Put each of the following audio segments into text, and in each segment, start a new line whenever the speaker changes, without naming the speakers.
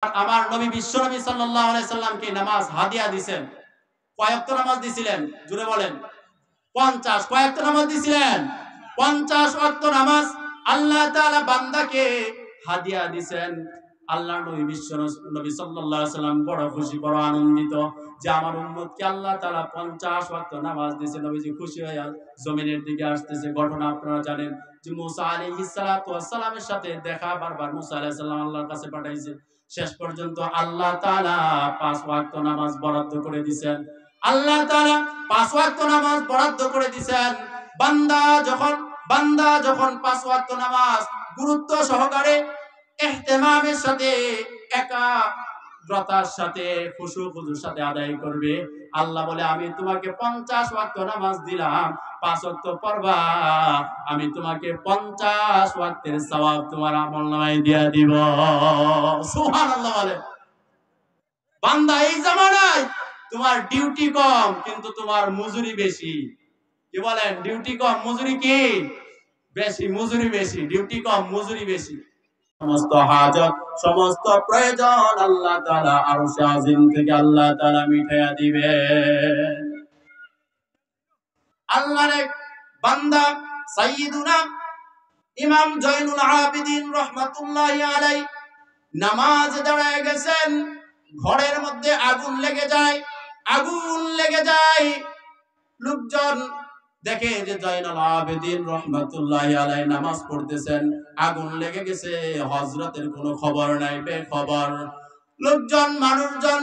আমার নবী বিশ্বনবী সাল্লাল্লাহু আলাইহি সাল্লামকে নামাজ হাদিয়া দিবেন। কয় ওয়াক্ত নামাজ দিছিলেন? জোরে বলেন। 50। কয় ওয়াক্ত নামাজ দিছিলেন? 50 ওয়াক্ত নামাজ আল্লাহ তাআলা বান্দাকে হাদিয়া দিবেন। আল্লাহর নবী বিশ্বনবী সাল্লাল্লাহু আলাইহি সাল্লাম বড় খুশি, বড় আনন্দিত যে আমার উম্মতকে আল্লাহ তাআলা 50 ওয়াক্ত নামাজ দিয়েছে। নবীজি খুশি হয়ে জমিনের দিকে আসতেছে। ঘটনা আপনারা জানেন যে মুসা আলাইহিস সালাতু ওয়াস সালামের সাথে দেখা বারবার মুসা আলাইহিস সালাম আল্লাহর কাছে পাঠাইছে। শেষ পর্যন্ত আল্লাহ তাআলা 5 ওয়াক্ত নামাজ বরাদ্দ করে দিয়েছেন। আল্লাহ তাআলা 5 ওয়াক্ত নামাজ বরাদ্দ করে দিয়েছেন। বান্দা যখন 5 ওয়াক্ত নামাজ গুরুত্ব সহকারে ইহতিমামের সাথে একাগ্রতার সাথে খুশুর সাথে আদায় করবে, আল্লাহ বলে আমি তোমাকে 50 ওয়াক্ত নামাজ দিলাম, 5 ওয়াক্ত পড়বা, আমি তোমাকে 50 ওয়াক্তের সওয়াব তোমার আমলনামায় দিয়ে দিব। সুবহানাল্লাহ বলে। বান্দা এই জামানায় তোমার ডিউটি কম কিন্তু তোমার মজুরি বেশি। কি বলেন? ডিউটি কম মজুরি কি বেশি? মজুরি বেশি। ডিউটি কম মজুরি বেশি। সমস্ত হাজত, সমস্ত প্রয়োজন আল্লাহ তাআলা আরশে আজিম থেকে আল্লাহ তাআলা মিটাইয়া দিবেন। আল্লাহর এক বান্দা সাইয়্যিদুনা ইমাম জয়নুল আবেদিন রাহমাতুল্লাহি আলাইহি নামাজ দাঁড়ায় গেছেন। ঘরের মধ্যে আগুন লেগে যায়। লোকজন দেখে যে জয়নুল আবেদিন রাহমাতুল্লাহি আলাইহি নামাজ পড়তেছেন, আগুন লেগে গেছে, হযরতের কোনো খবর নাই, বেখবর। মানুষজন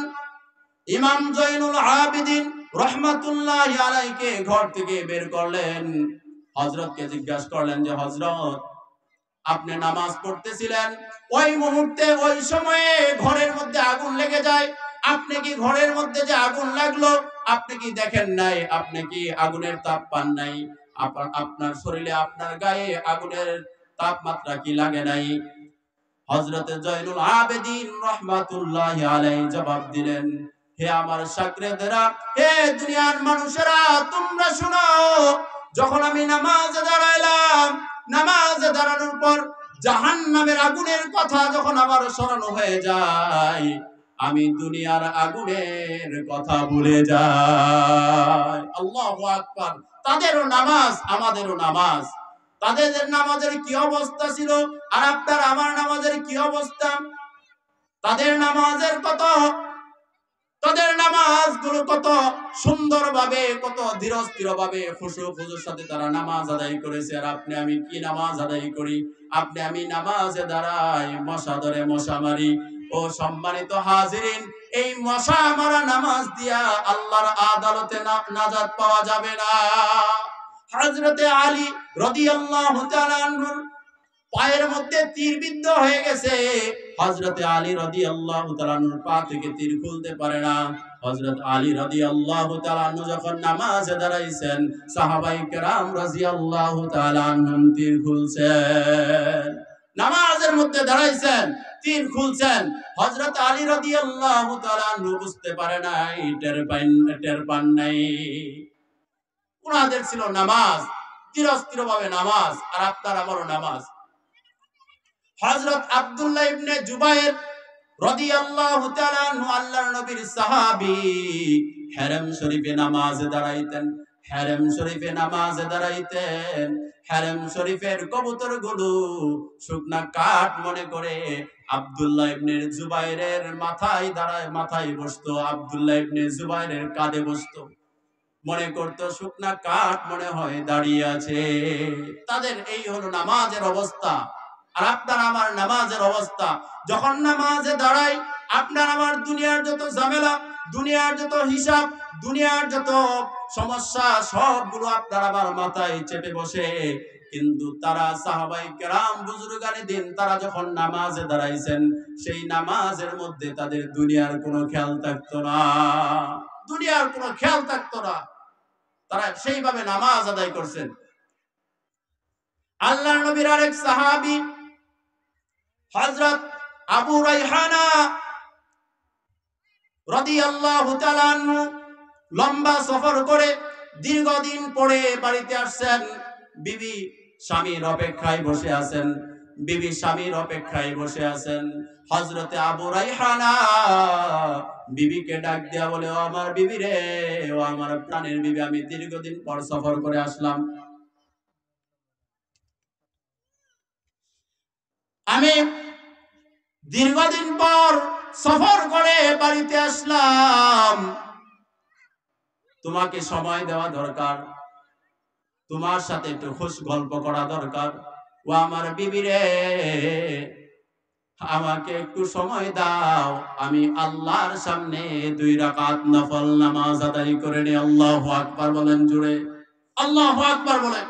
ইমাম জয়নুল আবেদিন রাহমাতুল্লাহি আলাইহিকে ঘর থেকে বের করলেন। হযরতকে জিজ্ঞাসা করলেন যে হযরত, আপনি নামাজ পড়তেছিলেন, ওই মুহূর্তে ওই সময়ে ঘরের মধ্যে আগুন লেগে যায়, আপনি কি ঘরের মধ্যে যে আগুন লাগলো আপনি কি দেখেন নাই? আপনি কি আগুনের তাপ পান নাই? আপনার শরীরে, আপনার গায়ে আগুনের তাপমাত্রা কি লাগে নাই? হযরতে জয়নুল আবেদিন রাহমাতুল্লাহি আলাইহি জবাব দিলেন, হে আমার শাগরেদেরা, হে দুনিয়ার মানুষেরা, তোমরা শুনো, যখন আমি নামাজে দাঁড়াইলাম, নামাজে দাঁড়ানোর পর জাহান্নামের আগুনের কথা যখন আবার স্মরণ হয়ে যায়, আমি দুনিয়ার আগুনের কথা ভুলে যাই। আল্লাহু আকবার। তাদেরও নামাজ, আমাদেরও নামাজ। তাদের নামাজের কি অবস্থা ছিল আর আপনার আমার নামাজের কি অবস্থা? তাদের নামাজগুলো কত সুন্দরভাবে, কত ধীরস্থিরভাবে খুশুর সাথে তারা নামাজ আদায় করেছে। আর আপনি আমি কি নামাজ আদায় করি? আপনি আমি নামাজে দাঁড়াই, মশা ধরে মশা মারি। ও সম্মানিত হাজিরিন, এই মশা মারা নামাজ দিয়া আল্লাহর আদালতে নাজাত পাওয়া যাবে না। হযরতে আলী রাদিয়াল্লাহু তাআলা আনহুর পায়ের মধ্যে তীর বিদ্ধ হয়ে গেছে। হযরতে আলী রাদিয়াল্লাহু তাআলা আনহুর পা থেকে তীর খুলতে পারে না। হযরত আলী রাদিয়াল্লাহু তাআলা আনহু যখন নামাজে দাঁড়াইছেন, সাহাবায়ে কেরাম রাদিয়াল্লাহু তাআলা আনহুম তীর খুলছেন। নামাজের মধ্যে দাঁড়াইছেন, তীর খুলছেন। হযরত আলী রাদিয়াল্লাহু তাআলা আনহু বুঝতে পারে নাই, টের পান নাই। ওনাদের ছিল নামাজ, চিরস্থিরভাবে নামাজ, আর আপনার আমারও নামাজ। হযরত আব্দুল্লাহ ইবনে জুবায়ের রাদিয়াল্লাহু তাআলা আনহু আল্লাহর নবীর সাহাবী, হেরেম শরীফে নামাজে দাঁড়াইতেন। হেরেম শরীফের কবুতরগুলো শুকনা কাঠ মনে করে আব্দুল্লাহ ইবনে জুবায়েরের মাথায় বসতো, আব্দুল্লাহ ইবনে জুবায়েরের কাঁধে বসতো। মনে করতো শুকনা কাঠ মনে হয় দাঁড়িয়ে আছে। তাদের এই হলো নামাজের অবস্থা। আর আপনার আমার নামাজের অবস্থা, যখন নামাজে দাঁড়াই, আপনার আমার দুনিয়ার যত ঝামেলা, দুনিয়ার যত হিসাব, দুনিয়ার যত সমস্যা, সবগুলো আপনার আমার মাথায় চেপে বসে। কিন্তু তারা সাহাবায়ে কেরাম বুজুর্গানে দিন, তারা যখন নামাজে দাঁড়াইছেন, সেই নামাজের মধ্যে তাদের দুনিয়ার কোনো খেয়াল থাকতো না। তারা সেইভাবে নামাজ আদায় করছেন। আল্লাহর নবীর আরেক সাহাবী হযরত আবু রায়হানা রাদিয়াল্লাহু তাআলা আনহু লম্বা সফর করে দীর্ঘদিন পরে বাড়িতে আসছেন। বিবি স্বামীর অপেক্ষায় বসে আছেন। বিবি স্বামীর অপেক্ষায় বসে আছেন। হযরতে আবু রাইহানা বিবিকে ডাক দিয়া বলে, ও আমার বিবি রে, ও আমার প্রাণের বিবি, আমি দীর্ঘদিন পর সফর করে আসলাম, আমি দীর্ঘদিন পর সফর করে বাড়িতে আসলাম, তোমাকে সময় দেওয়া দরকার, তোমার সাথে একটু খুশ গল্প করা দরকার। ও আমার বিবি রে, আমাকে একটু সময় দাও, আমি আল্লাহর সামনে 2 রাকাত নফল নামাজ আদায় করে নি। আল্লাহু আকবার বলেন জুড়ে, আল্লাহু আকবার বলেন।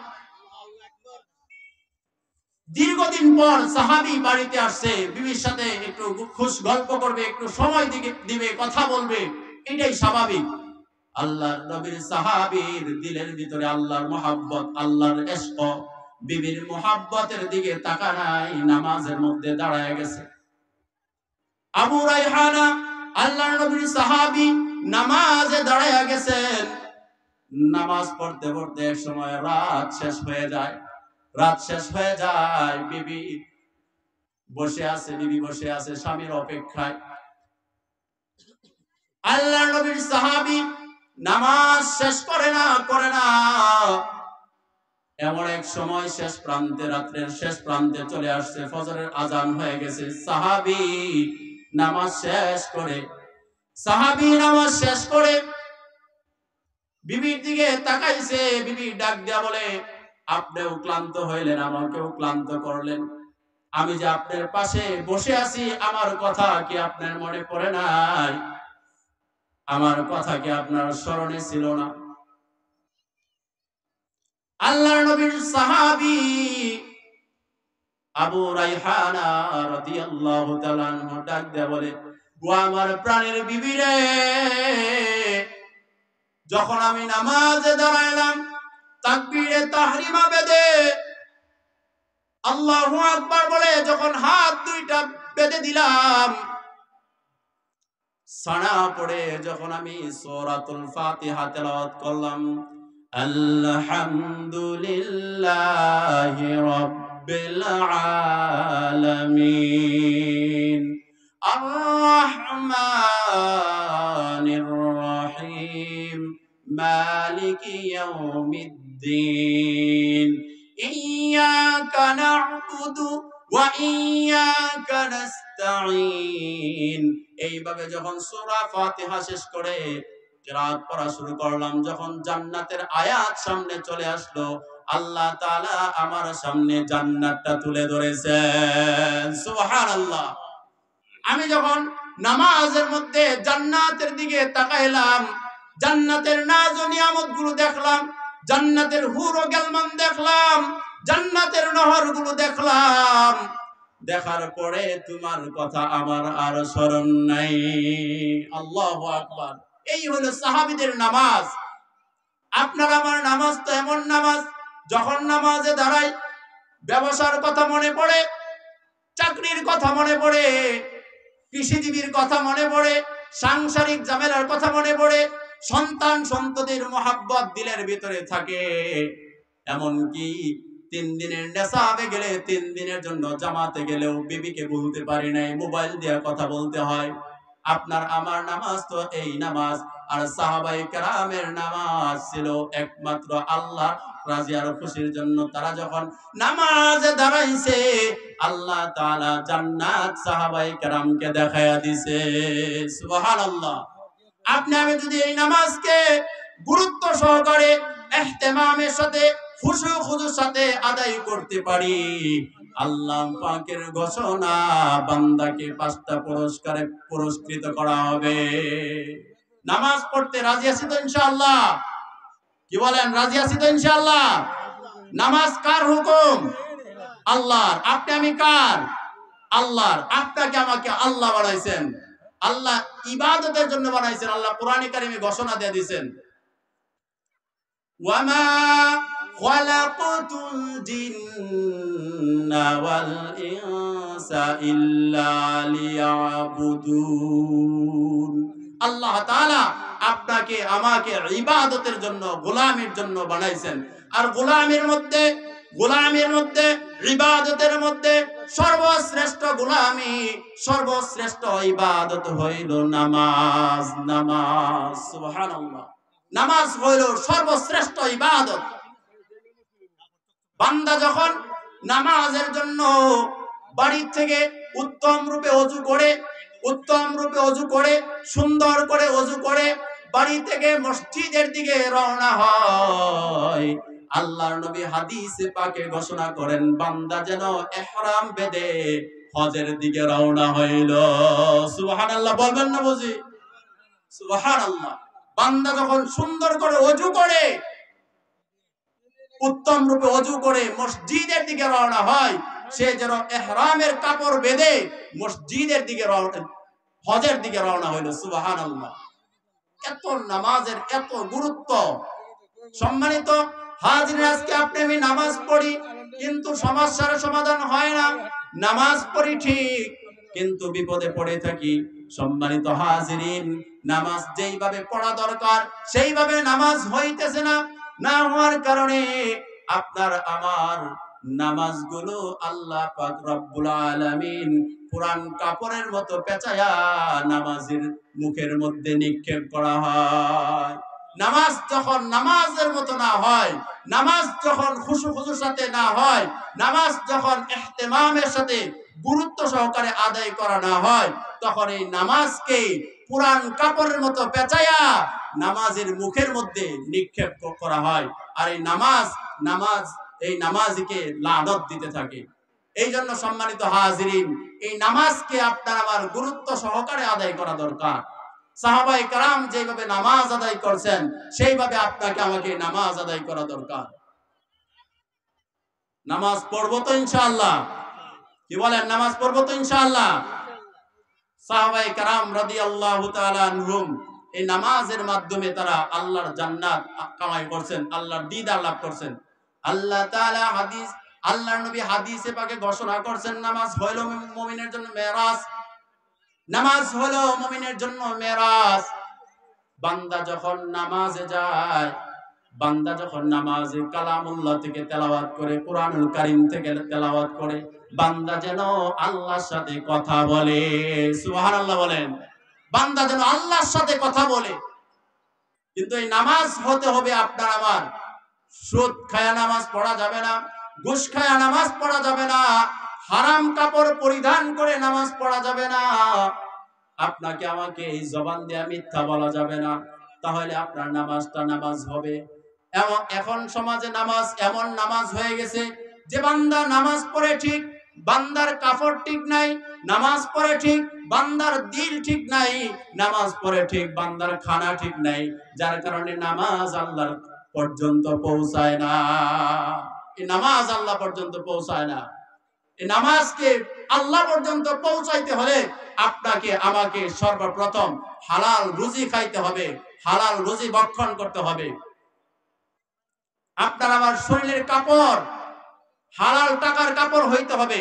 দীর্ঘদিন পর সাহাবী বাড়িতে আসছে, বিবির সাথে একটু খুশ গল্প করবে, একটু সময় দিবে, কথা বলবে, এটাই স্বাভাবিক। আল্লাহর নবীর সাহাবীর দিলের ভিতরে আল্লাহর মহব্বত, আল্লাহর ইশক, বিবির মহব্বতের দিকে তাকানাই, নামাজের মধ্যে দাঁড়ায় গেছে। আবু রাইহানা আল্লাহর নবীর সাহাবী নামাজে দাঁড়ায় গেছেন। নামাজ পড়তে পড়তে এক সময় রাত শেষ হয়ে যায়। বিবি বসে আছে স্বামীর অপেক্ষায়। আল্লাহর নবীর সাহাবী নামাজ শেষ করে না এমন এক সময় শেষ প্রান্তে, রাত্রের শেষ প্রান্তে চলে আসছে, ফজরের আজান হয়ে গেছে। সাহাবী নামাজ শেষ করে বিবির দিকে তাকাইছে। বিবি ডাক দিয়া বলে, আপনিও ক্লান্ত হইলেন, আমাকেও ক্লান্ত করলেন, আমি যে আপনার পাশে বসে আছি, আমার কথা কি আপনার মনে পড়ে নাই? আমার কথা কি আপনার স্মরণে ছিল না? আল্লাহর নবীর সাহাবী আবু রাইহানা রাদিয়াল্লাহু তাআলা আনহু ডাক দিয়া বলে, ও আমার প্রাণের বিবি রে, যখন আমি নামাজে দাঁড়াইলাম, তাকবীরে তাহরিমা বেঁধে আল্লাহু আকবার বলে যখন হাত দুইটা বেঁধে দিলাম, সানা পড়ে যখন আমি সূরাতুল ফাতিহা তেলাওয়াত করলাম, আলহামদুলিল্লাহি রাব্বিল আলামিন আর রহমানির রহিম মালিকি ইয়াউমিদ্দিন ইয়্যাকা না'বুদু ওয়া ইয়্যাকা নাস্তাঈন। এইভাবে যখন সূরা ফাতিহা শেষ করে কিরাত পড়া শুরু করলাম, যখন জান্নাতের আয়াত সামনে চলে আসলো, আল্লাহ তাআলা আমার সামনে জান্নাতটা তুলে ধরেছেন। সুবহানাল্লাহ। আমি যখন নামাজের মধ্যে জান্নাতের দিকে তাকাইলাম, জান্নাতের নাজ ও নিয়ামতগুলো দেখলাম, জান্নাতের হুর ও গেলমান দেখলাম, জান্নাতের নহরগুলো দেখলাম, দেখার পরে তোমার কথা আমার আর স্মরণ নাই। আল্লাহু আকবার। এই হলো সাহাবীদের নামাজ। আপনার আমার নামাজ তো এমন নামাজ, যখন নামাজে দাঁড়াই, ব্যবসার কথা মনে পড়ে, চাকরির কথা মনে পড়ে, কৃষিজীবীর কথা মনে পড়ে, সাংসারিক ঝামেলার কথা মনে পড়ে, সন্তান সন্ততির মহাব্বত দিলের ভিতরে থাকে। এমনকি 3 দিনের নেশাবে গেলে, 3 দিনের জন্য জামাতে গেলেও বিবিকে বলতে পারি নাই, মোবাইল দিয়ে কথা বলতে হয়। আপনার আমার নামাজ তো এই নামাজ। আর সাহাবায়ে কেরামের নামাজ ছিল একমাত্র আল্লাহ রাজি আর খুশির জন্য। তারা যখন নামাজে দাঁড়াইছে, আল্লাহ তাআলা জান্নাত সাহাবায়ে কেরামকে দেখায়া দিয়েছে। সুবহানাল্লাহ। আপনি আমি যদি এই নামাজকে গুরুত্ব সহকারে, ইহতিমামের সাথে, খুশু খুজুর সাথে আদায় করতে পারি, আল্লাহ পাকের ঘোষণা, বান্দাকে 5টা পুরস্কারে পুরস্কৃত করা হবে। নামাজ পড়তে রাজি আছি তো ইনশাআল্লাহ? কি বলেন, রাজি আছি তো ইনশাআল্লাহ? নামাজ কার হুকুম? আল্লাহর। আপনি আমি কার? আল্লাহর। আপনাকে আমাকে আল্লাহ বানাইছেন, আল্লাহ ইবাদতের জন্য বানাইছেন। আল্লাহ কোরআনে কারিমে ঘোষণা দিয়ে দিয়েছেন, ওয়ামা খালাকাতুল জিন্না ওয়াল ইনসা ইল্লা লিয়াবুদুন। আল্লাহ তাআলা আপনাকে আমাকে ইবাদতের জন্য, গোলামের জন্য বানাইছেন। আর গোলামের মধ্যে গোলামের মধ্যে, ইবাদতের মধ্যে সর্বশ্রেষ্ঠ গোলামি, সর্বশ্রেষ্ঠ ইবাদত হইল নামাজ। নামাজ, সুবহানাল্লাহ। নামাজ হইল সর্বশ্রেষ্ঠ ইবাদত। বান্দা যখন নামাজের জন্য বাড়ি থেকে উত্তম রূপে অজু করে সুন্দর করে অজু করে বাড়ি থেকে মসজিদের দিকে রওনা হয়, আল্লাহর নবী হাদিসে পাকে ঘোষণা করেন বান্দা যেন ইহরাম বেঁধে হজের দিকে রওনা হইল। সুবহানাল্লাহ বলবেন না বুঝি? সুবহানাল্লাহ। বান্দা যখন সুন্দর করে অজু করে, উত্তম রূপে অজু করে মসজিদের দিকে রওনা হয়, সে যেন ইহরামের কাপড় বেঁধে মসজিদের দিকে রওনা, হজের দিকে রওনা হইল। সুবহানাল্লাহ। এত নামাজের এত গুরুত্ব। সম্মানিত হাজির, আজকে আপনি আমি নামাজ পড়ি কিন্তু সমস্যার সমাধান হয় না। নামাজ পড়ি ঠিক কিন্তু বিপদে পড়ে থাকি। সম্মানিত হাজিরিন, নামাজ যেইভাবে পড়া দরকার সেইভাবে নামাজ হইতেছে না। না হওয়ার কারণে আপনার আমার নামাজগুলো আল্লাহ পাক রব্বুল আলামিন পুরান কাপড়ের মতো পেঁচায়া নামাজের মুখের মধ্যে নিক্ষেপ করা হয়। নামাজ যখন নামাজের মতো না হয়, নামাজ যখন খুশুর সাথে না হয়, নামাজ যখন ইহতিমামের সাথে গুরুত্ব সহকারে আদায় করা না হয়, তখন এই নামাজকে পুরান কাপড়ের মতো পেঁচায়া নামাজের মুখের মধ্যে নিক্ষেপ করা হয়। আর এই এই নামাজকে লানত দিতে থাকে। এই জন্য সম্মানিত হাজিরিন, এই নামাজকে আপনার আমার গুরুত্ব সহকারে আদায় করা দরকার। সাহাবায়ে কেরাম যেভাবে নামাজ আদায় করছেন সেইভাবে আপনাকে আমাকে নামাজ আদায় করা দরকার। নামাজ পড়বো তো ইনশাআল্লাহ? কি বলেন, নামাজ পড়বো তো ইনশাআল্লাহ? সাহাবায়ে কেরাম রাদিয়াল্লাহু তাআলা আনহুম এই নামাজের মাধ্যমে তারা আল্লাহর জান্নাত কামাই করছেন, আল্লাহর দিদার লাভ করছেন। আল্লাহ তাআলা আল্লাহর নবী হাদিসে পাকে ঘোষণা করছেন নামাজ হলো মুমিনের জন্য মেরাজ। নামাজ হলো মুমিনের জন্য মেরাজ। বান্দা যখন নামাজে যায়, বান্দা যখন নামাজে কালামুল্লাহ থেকে তেলাওয়াত করে, কুরআনুল কারীম থেকে তেলাওয়াত করে, বান্দা যেন আল্লাহর সাথে কথা বলে। সুবহানাল্লাহ বলেন। বান্দা যেন আল্লাহর সাথে কথা বলে। কিন্তু এই নামাজ হতে হবে আপনার আমার। সুদ খায়া নামাজ পড়া যাবে না, ঘুষ খায়া নামাজ পড়া যাবে না, হারাম কাপড় পরিধান করে নামাজ পড়া যাবে না, আপনাকে আমাকে এই জবান দিয়ে মিথ্যা বলা যাবে না। তাহলে আপনার নামাজটা নামাজ হবে। এখন সমাজে নামাজ এমন নামাজ হয়ে গেছে যে বান্দা নামাজ পড়ে ঠিক, বান্দার কাপড় ঠিক নাই, নামাজ পড়ে ঠিক, বান্দার দিল ঠিক নাই, নামাজ পড়ে ঠিক, বান্দার খানা ঠিক নাই, যার কারণে নামাজ আল্লাহর পর্যন্ত পৌঁছায় না। এই নামাজ আল্লাহ পর্যন্ত পৌঁছায় না। এই নামাজকে আল্লাহ পর্যন্ত পৌঁছাইতে হলে আপনাকে আমাকে সর্বপ্রথম হালাল রুজি খাইতে হবে, হালাল রুজি ভক্ষণ করতে হবে। আপনার আমার শরীরের কাপড় হালাল টাকার কাপড় হইতে হবে,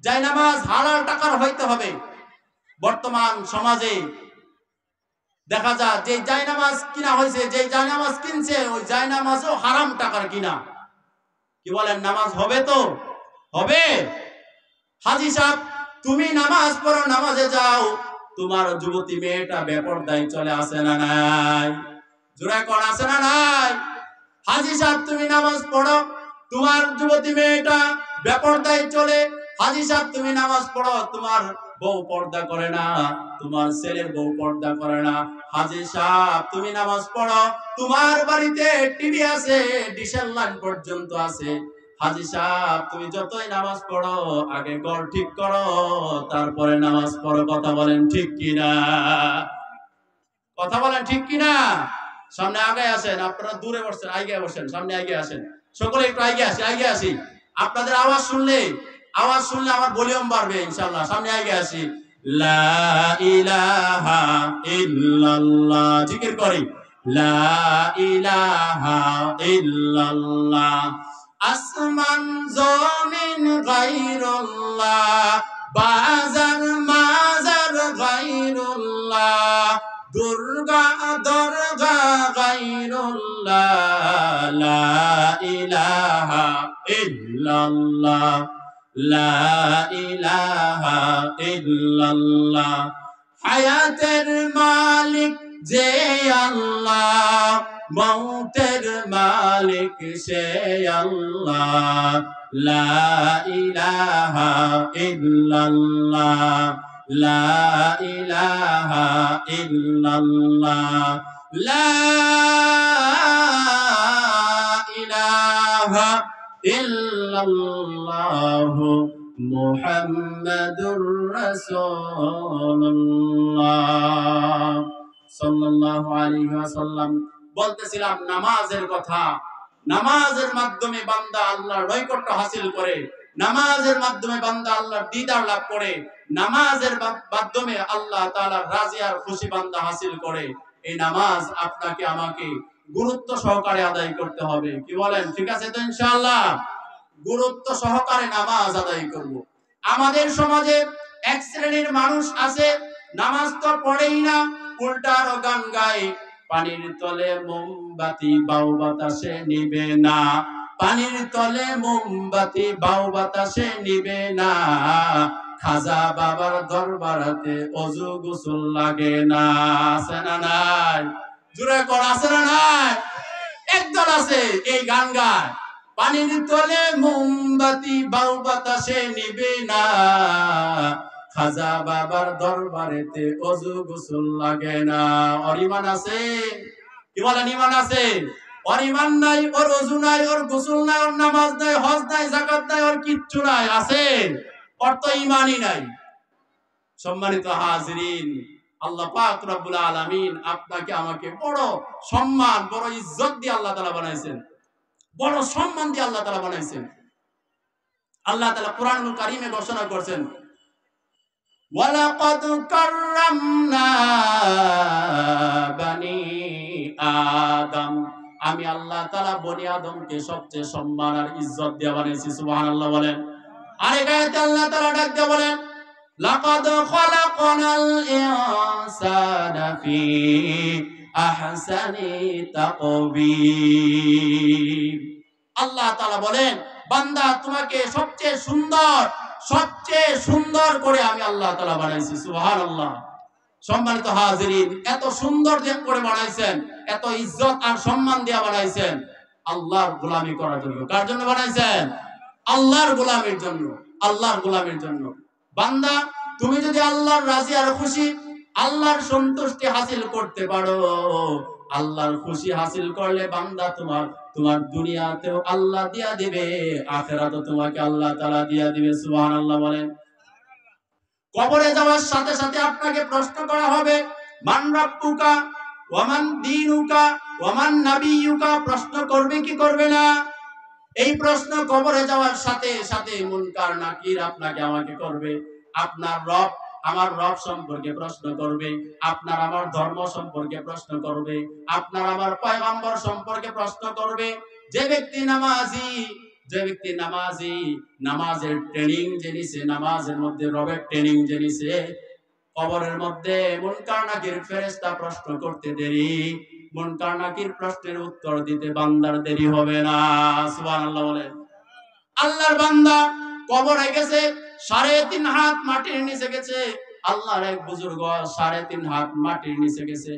জায়নামাজ হালাল টাকার হইতে হবে। বর্তমান সমাজে দেখা যায় যে জায়নামাজ কিনা হয়েছে, যে জায়নামাজ কিনছে ওই জায়নামাজও হারাম টাকার কিনা। কি বলেন, নামাজ হবে তো? হবে। হাজী সাহেব, তুমি নামাজ পড়ো, নামাজে যাও, তোমার যুবতী মেয়েটা বেপরদায় চলে আসে না নাই? জোরে কোন আছে না নাই? হাজী সাহেব, তুমি নামাজ পড়ো, তোমার যুবতী মেয়েটা বেপরদায় চলে। হাজী সাহেব, তুমি নামাজ পড়ো, তোমার বউ পর্দা করে না, তোমার ছেলের বউ পর্দা করে না। হাজী সাহেব, তুমি নামাজ পড়ো, তোমার বাড়িতে টিভি আছে, ডিশের লাইন পর্যন্ত আছে। হাজী সাহেব, তুমি যতই নামাজ পড়ো আগে ঘর ঠিক করো, তারপরে নামাজ পড়ো। কথা বলেন ঠিক কিনা? কথা বলেন ঠিক কিনা? সামনে আগে আসেন, আপনারা দূরে বসছেন, আগে বসেন, সামনে আগে আসেন, সকলে একটু আগে আসি। আপনাদের আওয়াজ শুনলে আমার ভলিউম বাড়বে ইনশাআল্লাহ। সামনে আগে আসি। লা ইলাহা ইল্লাল্লাহ, জিকির করি, লা ইলাহা ইল্লাল্লাহ। আসমান জমিন গায়রুল্লাহ, বাজার মাজার গায়রুল্লাহ, দুর্গা দরগা গায়রুল্লাহ, লা ইলাহা ইল্লাল্লাহ লা ইলাহা ইল্লাল্লাহ হায়াতের মালিক যে আল্লাহ মৌতের মালিক সে আল্লাহ লা ইলাহা ইল্লাল্লাহ লা ইলাহা ইল্লাল্লাহ লা ইলাহা ইল্লাল্লাহ মুহাম্মাদুর রাসূলুল্লাহ সাল্লাল্লাহু আলাইহি ওয়াসাল্লাম। বলতেছিলাম নামাজের কথা। নামাজের মাধ্যমে বান্দা আল্লাহর নৈকট্য হাসিল করে, নামাজের মাধ্যমে বান্দা আল্লাহর দিদার লাভ করে, নামাজের মাধ্যমে আল্লাহ তাআলার রাজি আর খুশি বান্দা হাসিল করে। এই নামাজ আপনাকে আমাকে গুরুত্ব সহকারে আদায় করতে হবে। কি বলেন? ঠিক আছে তো ইনশাআল্লাহ? গুরুত্ব সহকারে নামাজ আদায় করব। আমাদের সমাজে এক শ্রেণীর মানুষ আছে, নামাজ তো পড়েই না, উল্টা আরো গান গায়। পানির তলে মোমবাতি বাউ বাতাসে নিবে না, পানির তলে মোমবাতি বাউ বাতাসে নিবে না, খাজা বাবার দরবারেতে ওযু গোসল লাগে না। আছে না নাই? জোরে কর, আছে না নাই? একদল আছে এই গান গায়, পানির তলে মোমবাতি বাউ বাতাসে নিবে না, খাজা বাবার দরবারেতে ওযু গোসল লাগে না। ওর ঈমান আছে? কি বলেন? ঈমান আছে? ওর ঈমান নাই, ওর ওযু নাই, ওর গোসল নাই, ওর নামাজ নাই, হজ নাই, যাকাত নাই, ওর কিচ্ছু নাই। আছে? ওর তো ঈমানই নাই। সম্মানিত হাজিরিন, আল্লাহ পাক রব্বুল আলামিন আপনাকে আমাকে বড় সম্মান, বড় ইজ্জত দিয়ে আল্লাহ তাআলা বানাইছেন, বড় সম্মান দিয়ে আল্লাহ তাআলা বানাইছেন। আল্লাহ তাআলা কোরআনুল কারীমে ঘোষণা করেছেন, ওয়ালাকাদ কাররামনা বানি আদম। আমি আল্লাহ তাআলা বনি আদমকে সবচেয়ে সম্মান আর ইজ্জত দিয়ে বানাইছি। সুবহানাল্লাহ বলেন। আরেক আয়াতে আল্লাহ তাআলা ডাক দিয়ে বলেন, লাকাদ খালাকনাল ইনসানা ফি আহসানি তাকবীর। আল্লাহ তাআলা বলেন, বান্দা তোমাকে সবচেয়ে সুন্দর করে আমি আল্লাহ তাআলা বানাইছি। সুবহানাল্লাহ। সম্মানিত হাজিরিন, এত সুন্দর করে বানাইছেন, এত ইজ্জত আর সম্মান দিয়ে বানাইছেন আল্লাহর গোলামি করার জন্য। কার জন্য বানাইছেন? আল্লাহর গোলামির জন্য। আল্লাহর গোলামির জন্য। বান্দা তুমি যদি আল্লাহর রাজি আর খুশি, আল্লাহর সন্তুষ্টি হাসিল করতে পারো, আল্লাহর খুশি হাসিল করলে বান্দা তোমার দুনিয়াতেও আল্লাহ দিয়া দিবে, আখিরাতেও তোমাকে আল্লাহ তাআলা দিয়া দিবে। সুবহানাল্লাহ বলেন। কবরে যাওয়ার সাথে সাথে আপনাকে প্রশ্ন করা হবে, মান রাব্বুকা ওয়া মান দীনুকা ওয়া মান নাবিয়্যুকা। প্রশ্ন করবে কি করবে না? এই প্রশ্ন কবরে যাওয়ার সাথে সাথে মুনকার নাকির আপনাকে আমাকে করবে। আপনার রব আমার রব সম্পর্কে প্রশ্ন করবে, আপনার আমার ধর্ম সম্পর্কে প্রশ্ন করবে, আপনার আমার পয়গম্বর সম্পর্কে প্রশ্ন করবে। যে ব্যক্তি নামাজি, নামাজের ট্রেনিং জেনেছে, নামাজের মধ্যে রবের ট্রেনিং জেনেছে, কবরের মধ্যে মুনকার নাকির ফেরেশতা প্রশ্ন করতে দেরি, মুনকার নাকির প্রশ্নের উত্তর দিতে বান্দার দেরি হবে না। সুবহানাল্লাহ বলেন। আল্লাহর বান্দা কবরে গেছে, 3.5 হাত মাটির নিচে গেছে। আল্লাহর এক বুজুর্গ 3.5 হাত মাটির নিচে গেছে।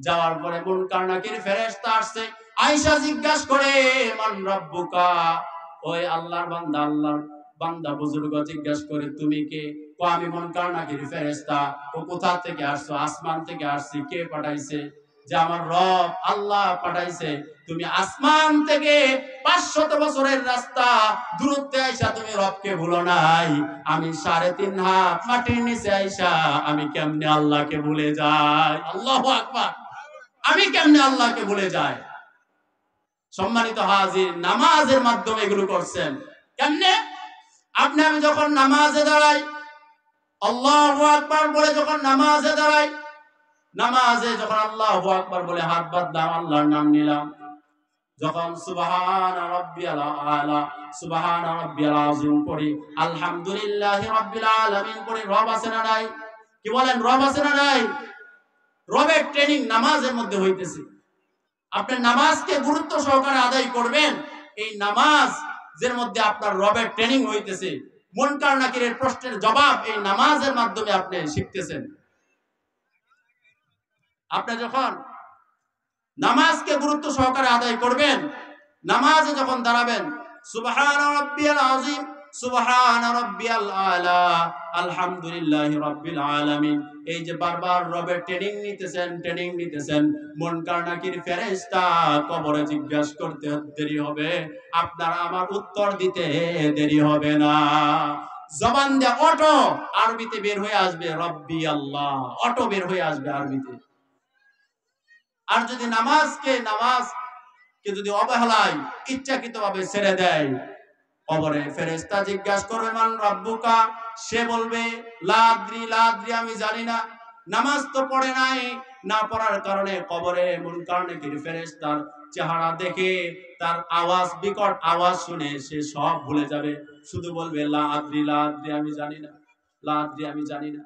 যাওয়ার পরে মুনকার নাকির ফেরেশতা আসছে, আয়েশা জিজ্ঞাসা করে, মান রাব্বুকা। ওই আল্লাহর বান্দা বুজুর্গ জিজ্ঞাসা করে, তুমি কে? ও আমি মুনকার নাকির ফেরেশতা। ও কোথা থেকে আসছো? আসমান থেকে আসছি। কে পাঠাইছে? যে আমার রব আল্লাহ পাঠাইছে। তুমি আসমান থেকে 500 বছরের রাস্তা দূরত্বে আইসা তুমি রবকে ভুলো নাই। আমি 3.5 হাত মাটির নিচে আইসা আমি কেমনে আল্লাহকে ভুলে যাই? আল্লাহু আকবার। আমি কেমনে আল্লাহকে ভুলে যাই? সম্মানিত হাজির, নামাজের মাধ্যমে এগুলো করছেন। কেমনে? আপনি আমি যখন নামাজে দাঁড়াই, আল্লাহু আকবার বলে যখন নামাজে দাঁড়াই, নামাজে যখন আল্লাহু আকবার বলে হাত বাঁধলাম, আল্লাহর নাম নিলাম, যখন সুবহান রাব্বিয়াল আলা, সুবহান রাব্বিয়াল আযীম পড়ি, আলহামদুলিল্লাহি রাব্বিল আলামিন পড়ি, রব আছে না নাই? কি বলেন? রব আছে না নাই? রবের ট্রেনিং নামাজের মধ্যে হইতেছে। আপনি নামাজকে গুরুত্ব সহকারে আদায় করবেন। এই নামাজ যের মধ্যে আপনার রবের ট্রেনিং হইতেছে, মুনকার নাকিরের প্রশ্নের জবাব এই নামাজের মাধ্যমে আপনি শিখতেছেন। আপনি যখন নামাজকে গুরুত্ব সহকারে আদায় করবেন, নামাজে যখন দাঁড়াবেন, সুবহান রাব্বিয়াল আযীম, সুবহান রাব্বিয়াল আলা, আলহামদুলিল্লাহি রাব্বিল আলামিন, এই যে বারবার রবের ট্রেনিং নিতেছেন, মুনকার নাকির ফেরেশতা কবরে জিজ্ঞাসা করতে দেরি হবে, আপনার আমার উত্তর দিতে দেরি হবে না। জবান দিয়ে অটো আরবিতে বের হয়ে আসবে রব্বি আল্লাহ, অটো বের হয়ে আসবে আরবিতে। আর যদি নামাজকে যদি অবহেলায় ইচ্ছাকৃতভাবে ছেড়ে দেয়, কবরে ফেরেশতা জিজ্ঞাসা করবে মান রাব্বুকা, সে বলবে লা আদ্রি, আমি জানি না। নামাজ তো পড়ে নাই, না পড়ার কারণে কবরে মুনকার নাকির ফেরেশতার চেহারা দেখে, তার আওয়াজ, বিকট আওয়াজ শুনে সে সব ভুলে যাবে, শুধু বলবে লা আদ্রি, আমি জানি না, আমি জানি না।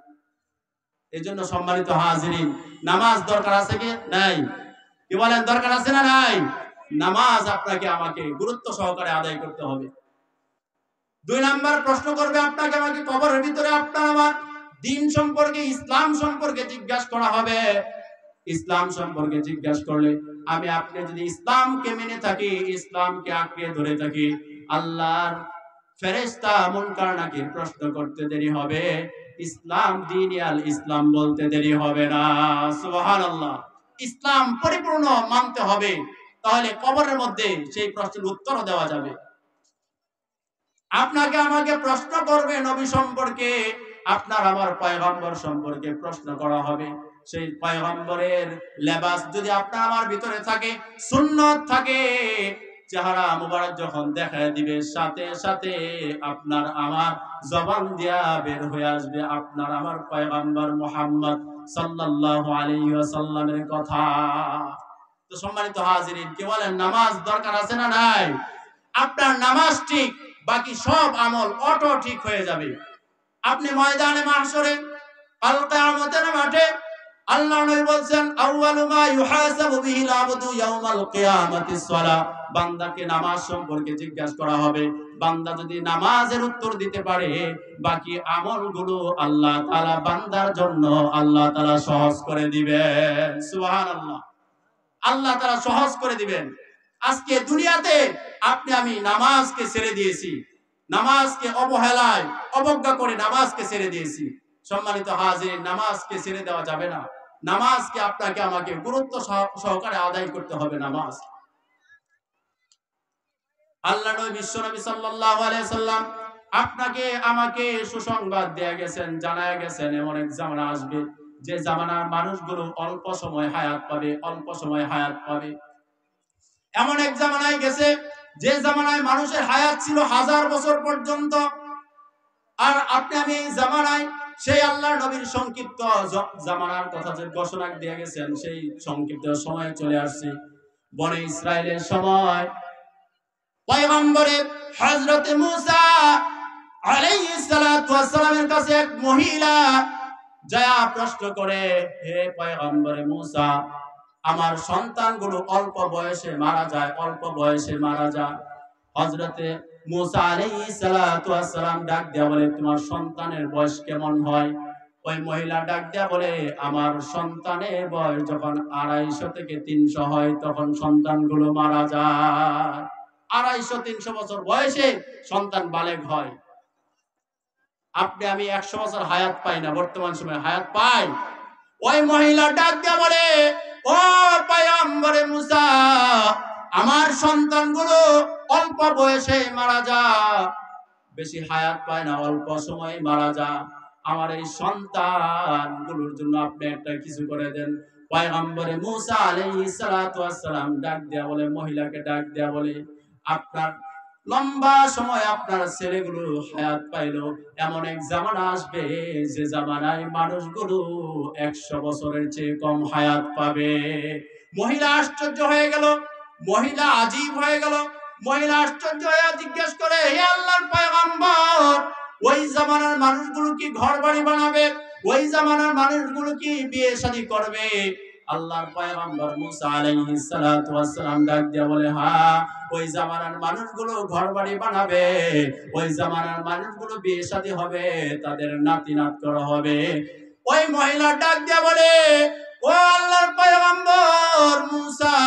এই জন্য সম্মানিত হাজিরিন, নামাজ দরকার আছে কি নাই? কি বলেন, দরকার আছে না নাই? নামাজ আপনাকে আমাকে গুরুত্ব সহকারে আদায় করতে হবে। 2 নাম্বার প্রশ্ন করবে আপনাকে আমাকে কবরের ভিতরে, আপনার আমার দ্বীন সম্পর্কে, ইসলাম সম্পর্কে জিজ্ঞাসা করা হবে। ইসলাম সম্পর্কে জিজ্ঞাসা করলে আমি আপনি যদি ইসলামকে মেনে থাকি, ইসলামকে আঁকড়ে ধরে থাকি, আল্লাহর ফেরেশতা মুনকার নাকির প্রশ্ন করতে দেরি হবে, ইসলাম দ্বীন আল ইসলাম বলতে দেরি হবে না। সুবহানাল্লাহ। ইসলাম পরিপূর্ণ মানতে হবে, তাহলে কবরের মধ্যে সেই প্রশ্নের উত্তর দেওয়া যাবে। আপনাকে আমাকে প্রশ্ন করবে নবী সম্পর্কে, আপনার আমার পয়গম্বর সম্পর্কে প্রশ্ন করা হবে। সেই পয়গম্বরের লেবাস যদি আপনার আমার ভিতরে থাকে, সুন্নাত থাকে, চেহারা মুবারক যখন দেখা দিবে, সাথে সাথে আপনার আমার জবান দিয়া বের হয়ে আসবে আপনার আমার পয়গম্বর মুহাম্মদ সাল্লাল্লাহু আলাইহি ওয়াসাল্লামের কথা। তো সম্মানিত হাজিরিন, কি বলেন, নামাজ দরকার আছে না নাই? আপনার নামাজ ঠিক, বাকি সব আমল অটো ঠিক হয়ে যাবে। আপনি ময়দানে মাহশরে, কাল কিয়ামতের মাঠে, আল্লাহ নবী বলেন আউয়ালু মা ইউহাসাবু বিহিল আবদু ইয়াউমাল কিয়ামাতিস সালাহ, বান্দাকে নামাজ সম্পর্কে জিজ্ঞাসা করা হবে। বান্দা যদি নামাজের উত্তর দিতে পারে, বাকি আমলগুলো আল্লাহ তাআলা বান্দার জন্য আল্লাহ তাআলা সহজ করে দিবেন। সুবহানাল্লাহ। আল্লাহ তাআলা সহজ করে দিবেন। আজকে দুনিয়াতে আপনি আমি নামাজকে ছেড়ে দিয়েছি, নামাজকে অবহেলায় অবজ্ঞা করে নামাজকে ছেড়ে দিয়েছি। সম্মানিত হাজির, নামাজকে ছেড়ে দেওয়া যাবে না। নামাজকে আপনাকে আমাকে গুরুত্ব সহকারে আদায় করতে হবে। নামাজ, আল্লাহ নবী বিশ্বনবী সাল্লাল্লাহু আলাইহি সাল্লাম আপনাকে আমাকে সুসংবাদ দিয়ে গেছেন, জানায় গেছেন, এমন এক জামানা আসবে যে জামানার মানুষগুলো অল্প সময় হায়াত পাবে। এমন এক জামানায় গেছে যে জামানায় মানুষের হায়াত ছিল 1000 বছর পর্যন্ত। আর আপনি আমি এই জামানায় সেই আল্লাহর নবীর সংক্ষিপ্ত জামানার কথা যে ঘোষণা দিয়ে গেছেন, সেই সংক্ষিপ্ত সময়ে চলে আসছে। বনে ইসরাইলের সময় পয়গম্বরে হযরত মুসা আলাইহিস সালাতু ওয়াস সালামের কাছে এক মহিলা যায় প্রশ্ন করে, হে পয়গম্বরে মুসা, আমার সন্তানগুলো অল্প বয়সে মারা যায়। হযরতে মুসা আলাইহিস সালাতু ওয়াস সালাম ডাক দেয়া বলে, তোমার সন্তানের বয়স কেমন হয়? ওই মহিলা ডাক দেয়া বলে, আমার সন্তানের বয়স যখন 250 থেকে 300 হয়, তখন সন্তানগুলো মারা যায়। 250-300 বছর বয়সে সন্তান বালেগ হয়। আপনি আমি 100 বছর হায়াত পাই না, বর্তমান সময়ে হায়াত পাই। ওই মহিলা ডাক দেয়া বলে, ও পয়গম্বরে মুসা, আমার সন্তানগুলো অল্প বয়সে মারা যায়, বেশি হায়াত পায় না, অল্প সময় মারা যায়। আমার এই সন্তানগুলোর জন্য আপনি একটা কিছু করে দেন। পয়গম্বরে মুসা আলাইহিস সালাতু ওয়াস সালাম ডাক দেয়া বলে, মহিলাকে ডাক দেয়া বলে, আপনার লম্বা সময় আপনার ছেলেগুলো হায়াত পাইলো, এমন এক জামানা আসবে যে জামানায় মানুষগুলো 100 বছরের চেয়ে কম হায়াত পাবে। মহিলা আশ্চর্য হয়ে গেল, মহিলা আজীব হয়ে গেল। মহিলা আশ্চর্য হয়ে জিজ্ঞেস করে, হে আল্লাহর পয়গম্বর, ওই জামানার মানুষগুলো কি ঘর বাড়ি বানাবে? ওই জামানার মানুষগুলো কি বিয়ে শাদী করবে? আল্লাহর পয়গম্বর মুসা আলাইহিস সালাতু ওয়াস সালাম ডাক দিয়া বলে, হ্যাঁ, ওই জামানার মানুষগুলো ঘরবাড়ি বানাবে, ওই জামানার মানুষগুলো বিয়ে শাদী হবে, তাদের নাতি নাত করা হবে। ওই মহিলা ডাক দিয়া বলে, ও আল্লাহর পয়গম্বর মুসা,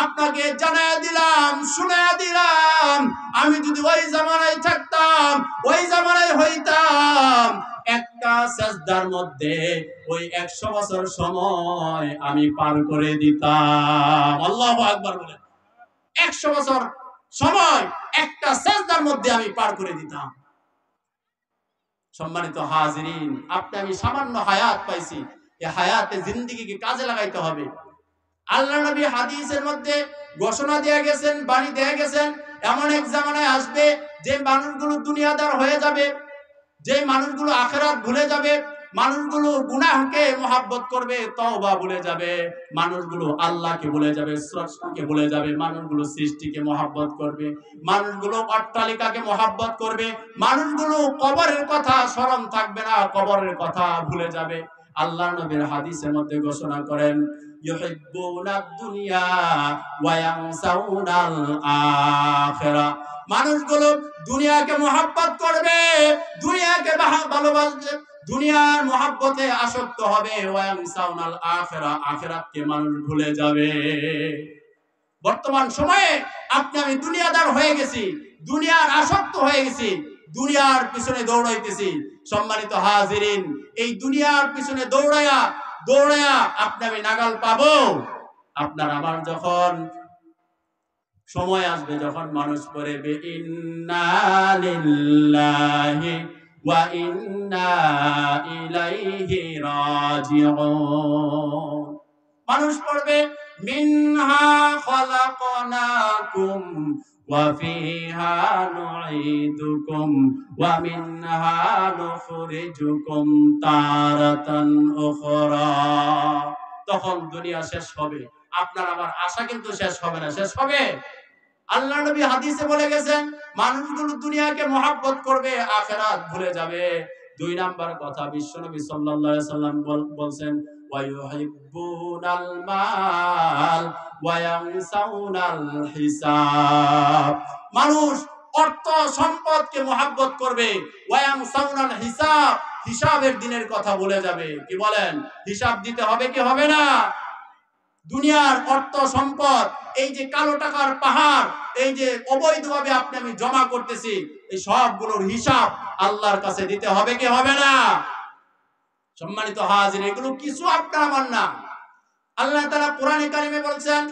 আপনাকে জানায়া দিলাম, শুনায়া দিলাম, আমি যদি ওই জামানায় থাকতাম, ওই জামানায় হইতাম, একটা সাজদার মধ্যে ওই 100 বছর সময় আমি পার করে দিতাম। আল্লাহু আকবার বলেন। 100 বছর সময় একটা সাজদার মধ্যে আমি পার করে দিতাম। সম্মানিত হাজিরিন, আপনি আমি সামান্য হায়াত পাইছি, এই হায়াতে জিন্দেগিকে কাজে লাগাইতে হবে। আল্লাহ নবী হাদিসের মধ্যে ঘোষণা দিয়ে গেছেন, বাণী দিয়ে গেছেন, এমন এক জামানায় আসবে যে মানুষগুলো দুনিয়াদার হয়ে যাবে, যে মানুষগুলো আখিরাত ভুলে যাবে, মানুষগুলো গুনাহকে মহব্বত করবে, তওবা ভুলে যাবে, মানুষগুলো আল্লাহকে ভুলে যাবে, স্রষ্টাকে ভুলে যাবে, মানুষগুলো সৃষ্টিকে মহব্বত করবে, মানুষগুলো অট্টালিকাকে মহব্বত করবে, মানুষগুলো কবরের কথা স্মরণ থাকবে না, কবরের কথা ভুলে যাবে। আল্লাহ নবীর হাদিসের মধ্যে ঘোষণা করেন, ইউহিব্বুনাদ দুনিয়া ওয়া ইয়ানসাউনাল আখিরা। মানুষগুলো দুনিয়াকে মহব্বত করবে, দুনিয়াকে ভালোবাসবে, দুনিয়ার মহব্বতে আসক্ত হবে, ওয়া ইয়ানসাউনাল আখিরা, আখিরাতকে মানুষ ভুলে যাবে। বর্তমান সময়ে আপনি আমি দুনিয়াদার হয়ে গেছি, দুনিয়ার আসক্ত হয়ে গেছি, দুনিয়ার পিছনে দৌড়াইতেছি। সম্মানিত হাজিরিন, এই দুনিয়ার পিছনে দৌড়ায়া দৌড়ায়া আপনি আমি নাগাল পাবো, আপনার আমার যখন সময় আসবে, যখন মানুষ পড়বে ইন্না লিল্লাহি ওয়া ইন্না ইলাইহি রাজিউন, মানুষ পড়বে মিনহা খালাকনাকুম ওয়া ফিহা নুঈদুকুম ওয়া মিনহা নুখরিজুকুম তারাতান উখরা। তখন দুনিয়া শেষ হবে, আপনার আমার আশা কিন্তু শেষ হবে না, শেষ হবে। আল্লাহ নবী হাদিসে বলে গেছেন, মানুষগুলো দুনিয়াকে মহব্বত করবে, আখিরাত ভুলে যাবে। 2 নাম্বার কথা বিশ্ব নবী সাল্লাল্লাহু আলাইহি সাল্লাম বলছেন, ওয়া ইউহিব্বুনাল মাল ওয়া ইয়ানসাউনাল হিসাব। মানুষ অর্থ সম্পদকে মহব্বত করবে, ওয়া ইয়ানসাউনাল হিসাব, হিসাবের দিনের কথা ভুলে যাবে। কি বলেন, হিসাব দিতে হবে কি হবে না? দুনিয়ার অর্থ সম্পদ, এই যে কালো টাকার পাহাড়, এই যে অবৈধভাবে আপনি আমি জমা করতেছি, এই সবগুলোর হিসাব আল্লাহর কাছে দিতে হবে কি হবে না? সম্মানিত হাজির, এগুলো কিছু আপনার আমার না। আল্লাহ তাআলা কোরআনে কারিমে বলছেন,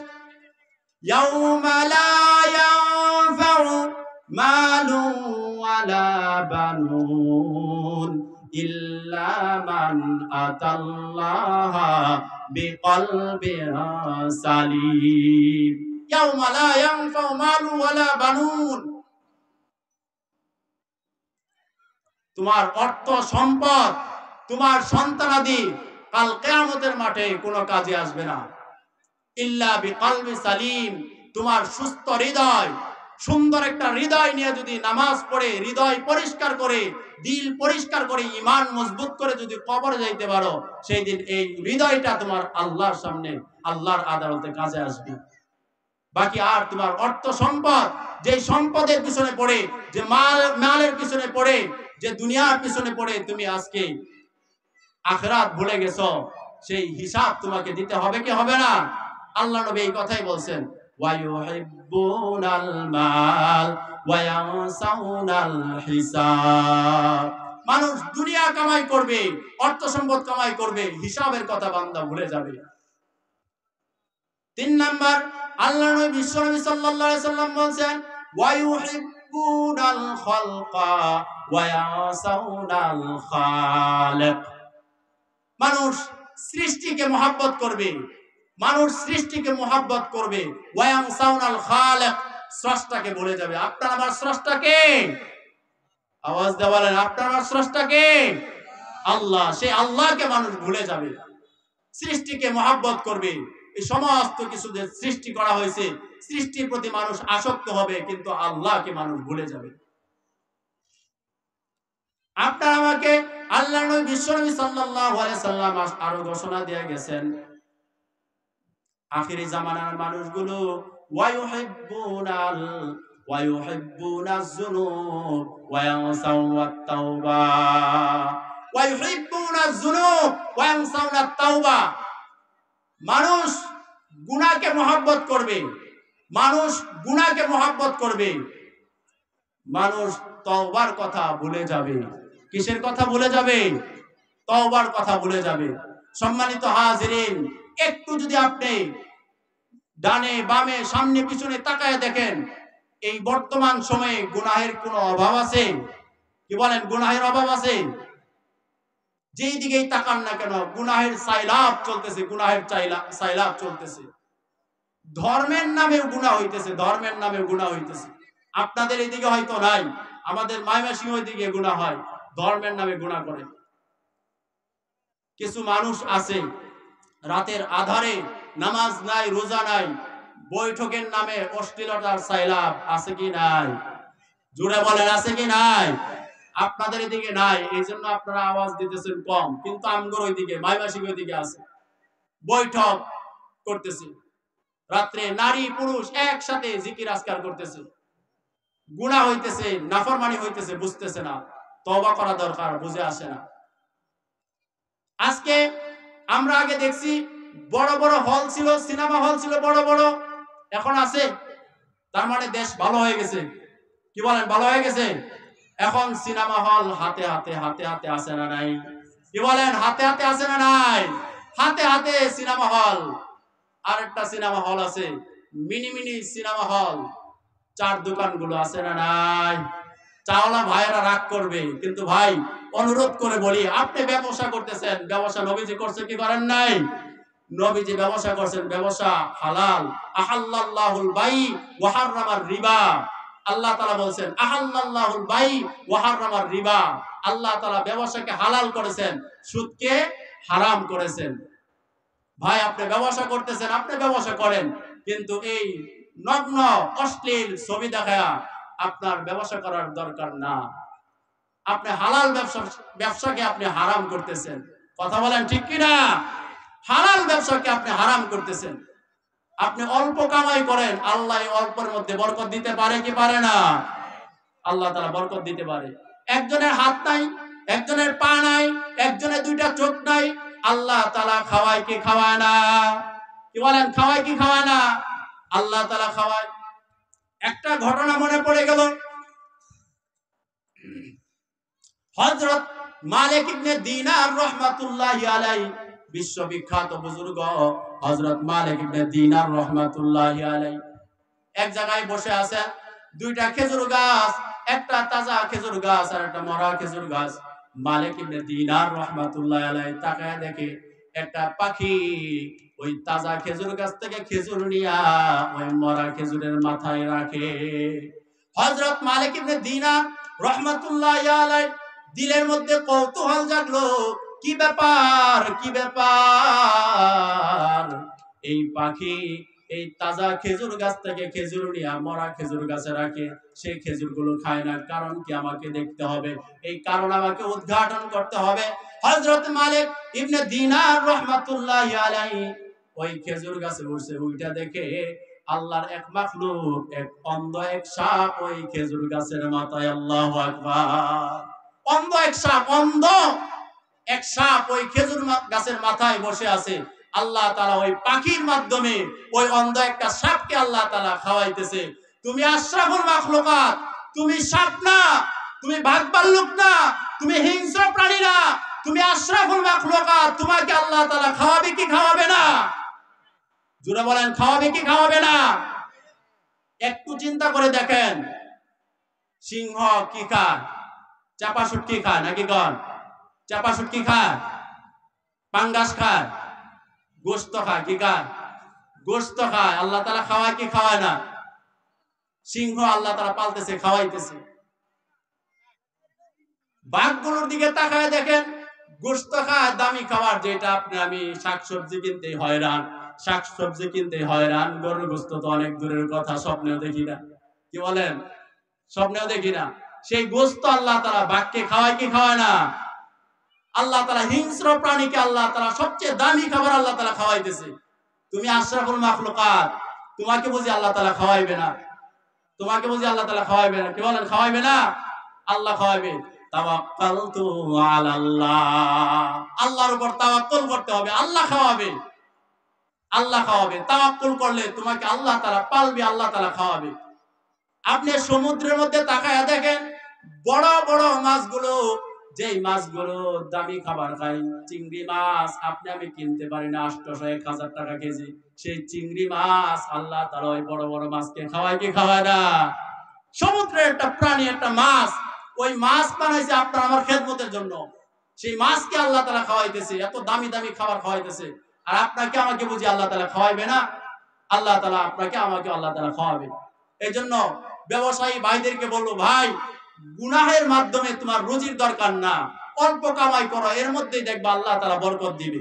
ইয়াউমা লা ইয়ানফাউ মালু ওয়ালা বানুন ইল্লা মান আতাল্লাহা বিকলবিন সালিম। ইয়াউমা লা ইয়ানফাউ মালু ওয়ালা বানুন, তোমার অর্থ সম্পদ, তোমার সন্তানাদি কাল কিয়ামতের মাঠে কোনো কাজে আসবে না। ইল্লা বিকলবি সালিম, তোমার সুস্থ হৃদয়, সুন্দর একটা হৃদয় নিয়ে যদি নামাজ পড়ে, হৃদয় পরিষ্কার করে, দিল পরিষ্কার করে, ঈমান মজবুত করে যদি কবরে যাইতে পারো, সেই দিন এই হৃদয়টা তোমার আল্লাহর সামনে, আল্লাহর আদালতে কাজে আসবে। বাকি আর তোমার অর্থ সম্পদ, যে সম্পদের পিছনে পড়ে, যে মালের পিছনে পড়ে, যে দুনিয়ার পিছনে পড়ে তুমি আজকে আখিরাত ভুলে গেছো, সেই হিসাব তোমাকে দিতে হবে কি হবে না? আল্লাহ নবী এই কথাই বলছেন, ওয়া ইউহিব্বুনাল মাল ওয়া ইয়ানসাউনাল হিসাব। মানুষ দুনিয়া কামাই করবে, অর্থ সম্পদ কামাই করবে, হিসাবের কথা বান্দা ভুলে যাবে। 3 নাম্বার, আল্লাহ নবী বিশ্বনবী সাল্লাল্লাহু আলাইহি সাল্লাম বলেন, ওয়া ইউহিব্বুনাল খালকা ওয়া ইয়ানসাউনাল খালিক। মানুষ সৃষ্টিকে মহব্বত করবে, মানুষ সৃষ্টিকে মহব্বত করবে, ওয়া ইয়ানসাউনাল খালিক, স্রষ্টাকে ভুলে যাবে। আপনার আমার স্রষ্টা কে? আওয়াজ দিয়ে বলেন, আপনার আমার স্রষ্টা কে? আল্লাহ। সেই আল্লাহকে মানুষ ভুলে যাবে, সৃষ্টিকে মহব্বত করবে। এই সমস্ত কিছু যে সৃষ্টি করা হয়েছে, সৃষ্টির প্রতি মানুষ আসক্ত হবে, কিন্তু আল্লাহকে মানুষ ভুলে যাবে। আপনার আমাকে আল্লাহ নবী বিশ্বনবী সাল্লাল্লাহু আলাইহি সাল্লাম আরো ঘোষণা দিয়ে গেছেন, আখিরি জামানার মানুষগুলো ওয়ায়ুহিব্বুনাজ যুনুব ওয়া ইয়ানসাউনাত তাওবা ওয়ায়ুহিব্বুনাজ যুনুব ওয়া ইয়ানসাউনাত তাওবা। মানুষ গুনাহকে মহব্বত করবে, মানুষ গুনাহকে মহব্বত করবে, মানুষ তওবার কথা ভুলে যাবে। কিসের কথা ভুলে যাবে? তওবার কথা ভুলে যাবে। সম্মানিত হাজিরিন, একটু যদি আপনি ডানে বামে সামনে পিছনে তাকায় দেখেন, এই বর্তমান সময়ে গুনাহের কোনো অভাব আছে? কি বলেন, গুনাহের অভাব আছে? যেই দিকেই তাকান না কেন গুনাহের সাইলাব চলতেছে, গুনাহের সাইলাব চলতেছে। ধর্মের নামেও গুনাহ হইতেছে, ধর্মের নামেও গুনাহ হইতেছে। আপনাদের এদিকে হয়তো নাই, আমাদের ময়মনসিংহ দিকে গুনাহ হয়, ধর্মের নামে গুনাহ করে। কিছু মানুষ আছে রাতের আধারে, নামাজ নাই, রোজা নাই, বৈঠকের নামে অশ্লীলতার সাইলাব আছে কি নাই? জোরে বলেন, আছে কি নাই? আপনাদের এদিকে নাই, এই জন্য আপনারা আওয়াজ দিতেছেন কম, কিন্তু আমগর ওইদিকে ময়মনসিংহ দিকে আছে। বৈঠক করতেছে, রাত্রে নারী পুরুষ একসাথে জিকির আজকার করতেছে, গুনাহ হইতেছে, নাফরমানি হইতেছে, বুঝতেছে না, তওবা করা দরকার, বুঝে আসে না। আজকে আমরা আগে দেখছি বড় বড় হল ছিল, সিনেমা হল ছিল বড় বড়, এখন আছে? তার মানে দেশ ভালো হয়ে গেছে। কি বলেন, ভালো হয়ে গেছে? এখন সিনেমা হল হাতে হাতে হাতে হাতে আছে না নাই? কি বলেন, হাতে হাতে আছে না নাই? হাতে হাতে সিনেমা হল। আর একটা সিনেমা হল আছে, মিনি মিনি সিনেমা হল, চার দোকানগুলো আছে না নাই? চাওলা ভাইরা রাগ করবে, কিন্তু ভাই অনুরোধ করে বলি, আপনি ব্যবসা করতেছেন, ব্যবসা নবীজি করছে কি করেন নাই? নবীজি ব্যবসা করছেন, ব্যবসা হালাল। আহাল্লাল্লাহুল বাই ওয়া হাররামার রিবা। আল্লাহ তাআলা বলেন আহাল্লাল্লাহুল বাই ওয়া হাররামার রিবা। আল্লাহ তাআলা ব্যবসাকে হালাল করেছেন, সুদকে হারাম করেছেন। ভাই আপনি ব্যবসা করতেছেন, আপনি ব্যবসা করেন, কিন্তু এই নগ্ন অশ্লীল ছবি দেখায়া আপনার ব্যবসা করার দরকার না। আপনি হালাল ব্যবসাকে আপনি হারাম করতেছেন। কথা বলেন ঠিক কিনা? হালাল ব্যবসাকে আপনি হারাম করতেছেন। আপনি অল্প কামাই করেন, আল্লাহ অল্পের মধ্যে বরকত দিতে পারে কি পারে না? আল্লাহ তাআলা বরকত দিতে পারে। একজনের হাত নাই, একজনের পা নাই, একজনের দুইটা চোখ নাই, আল্লাহ তাআলা খাওয়ায় কি খাওয়ায় না? কি বলেন, খাওয়ায় কি খাওয়ায় না? আল্লাহ তাআলা খাওয়ায়। একটা ঘটনা মনে পড়ে গেল, হযরত মালিক ইবনে দিনার রাহমাতুল্লাহি আলাইহি, বিশ্ববিখ্যাত বুজুর্গ হযরত মালিক ইবনে দিনার রাহমাতুল্লাহি আলাইহি এক জায়গায় বসে আছেন। দুইটা খেজুর গাছ, একটা তাজা খেজুর গাছ আর একটা মরা খেজুর গাছ। মালিক ইবনে দিনার রাহমাতুল্লাহি আলাইহি তাকায় দেখে একটা পাখি ওই তাজা খেজুর গাছ থেকে খেজুর নিয়া ওই মরা খেজুরের মাথায় রাখে। হযরত মালিক ইবনে দিনার রাহমাতুল্লাহি আলাইহি দিলের মধ্যে কৌতূহল জাগলো, কি ব্যাপার, কি ব্যাপার? এই পাখি এই তাজা খেজুর গাছ থেকে খেজুর নিয়ে মরা খেজুর গাছে রাখে, সেই খেজুরগুলো খায় না, কারণ কি? আমাকে দেখতে হবে, এই কারণ আমাকে উদ্ঘাটন করতে হবে। হযরত মালিক ইবনে দিনার রাহমাতুল্লাহি আলাইহি ওই খেজুর গাছে উঠছে, ওইটা দেখে আল্লাহর এক মাখলুক, এক অন্ধ এক সাপ ওই খেজুর গাছের মাথায়। আল্লাহু আকবার। অন্ধ এক সাপ, অন্ধ এক সাপ ওই খেজুর গাছের মাথায় বসে আছে। আল্লাহ তাআলা ওই পাখির মাধ্যমে ওই অন্ধ একটা সাপকে আল্লাহ তাআলা খাওয়াইতেছে। তুমি আশরাফুল মাখলুকাত, তুমি সাপ না, তুমি বাঘ ভাল্লুক না, তুমি হিংস্র প্রাণী না, তুমি আশরাফুল মাখলুকাত। তোমাকে আল্লাহ তাআলা খাওয়াবে কি খাওয়াবে না? জোরে বলেন, খাওয়াবে কি খাওয়াবে না? একটু চিন্তা করে দেখেন, সিংহ কি খায়? চাপা শুটকি খায় নাকি? কন, চাপা শুটকি খায়, পাঙ্গাস খায়, গোশত খায়। কি খায়? গোশত খায়। আল্লাহ তাআলা খাওয়ায় কি খাওয়ায় না? সিংহ আল্লাহ তাআলা পালতেছে, খাওয়াইতেছে। বাঘগুলোর দিকে তাকায় দেখেন, গোশত খায়, দামি খাবার, যেটা আপনি আমি শাকসবজি কিনতে হয়রান, শাকসবজি কিনতে হয়রান, গরুর গোশত তো অনেক দূরের কথা, স্বপ্নেও দেখি না। কি বলেন, স্বপ্নেও দেখি না। সেই গোশত আল্লাহ তাআলা বাঘকে খাওয়ায় কি খাওয়ায় না? আল্লাহ তাআলা হিংস্র প্রাণীকে আল্লাহ তাআলা সবচেয়ে দামি খাবার আল্লাহ তাআলা খাওয়াইতেছে। তুমি আশরাফুল মাখলুকাত, তোমাকে বুঝি আল্লাহ তাআলা খাওয়াইবে না? তোমাকে বুঝি আল্লাহ তাআলা খাওয়াইবে না? কি বলেন, খাওয়াইবে না? আল্লাহ খাওয়াইবে। তাওয়াক্কালতু আলাল্লাহ, আল্লাহর উপর তাওয়াক্কুল করতে হবে, আল্লাহ খাওয়াবে, আল্লাহ খাওয়াবে। তাওয়াক্কুল করলে তোমাকে আল্লাহ তাআলা পালবে, আল্লাহ তাআলা খাওয়াবে। আপনি সমুদ্রের মধ্যে তাকায়া দেখেন, বড় বড় মাছগুলো, যেই মাছগুলো দামি খাবার খায়, চিংড়ি মাছ আপনি আমি কিনতে পারি না 800-1000 টাকা কেজি, সেই চিংড়ি মাছ আল্লাহ তাআলা ওই বড় বড় মাছকে খাওয়ায় কি খাওয়ায় না? সমুদ্রের একটা প্রাণী, একটা মাছ, ওই মাছ বানাইছে আপনার আমার খেদমতের জন্য, সেই মাছকে আল্লাহ তাআলা খাওয়াইতেছে, এত দামি দামি খাবার খাওয়াইতেছে। আর আপনাকে আমাকে বুঝি আল্লাহ তাআলা খাওয়াইবে না? আল্লাহ তাআলা আপনাকে আমাকে আল্লাহ তাআলা খাওয়াবে। এই জন্য ব্যবসায়ী ভাইদেরকে বলবো, ভাই গুনাহের মাধ্যমে তোমার রুজির দরকার না, অল্প কামাই করো, এর মধ্যেই দেখবা আল্লাহ তাআলা বরকত দিবে।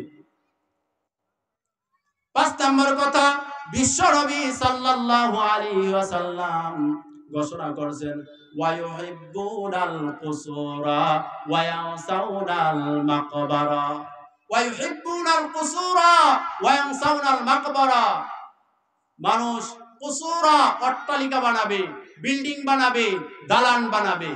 5 নম্বর কথা, বিশ্ব নবী সাল্লাল্লাহু আলাইহি ওয়াসাল্লাম ঘোষণা করেছেন, ওয়া ইউহিব্বুনাল কুসুরা ওয়া ইয়ানসাউনাল মাকবারা, ওয়া ইউহিব্বুনাল কুসুরা ওয়া ইয়ানসাউনাল মাকবারা। মানুষ কুসুরা অট্টালিকা বানাবে, বিল্ডিং বানাবে, দালান বানাবে,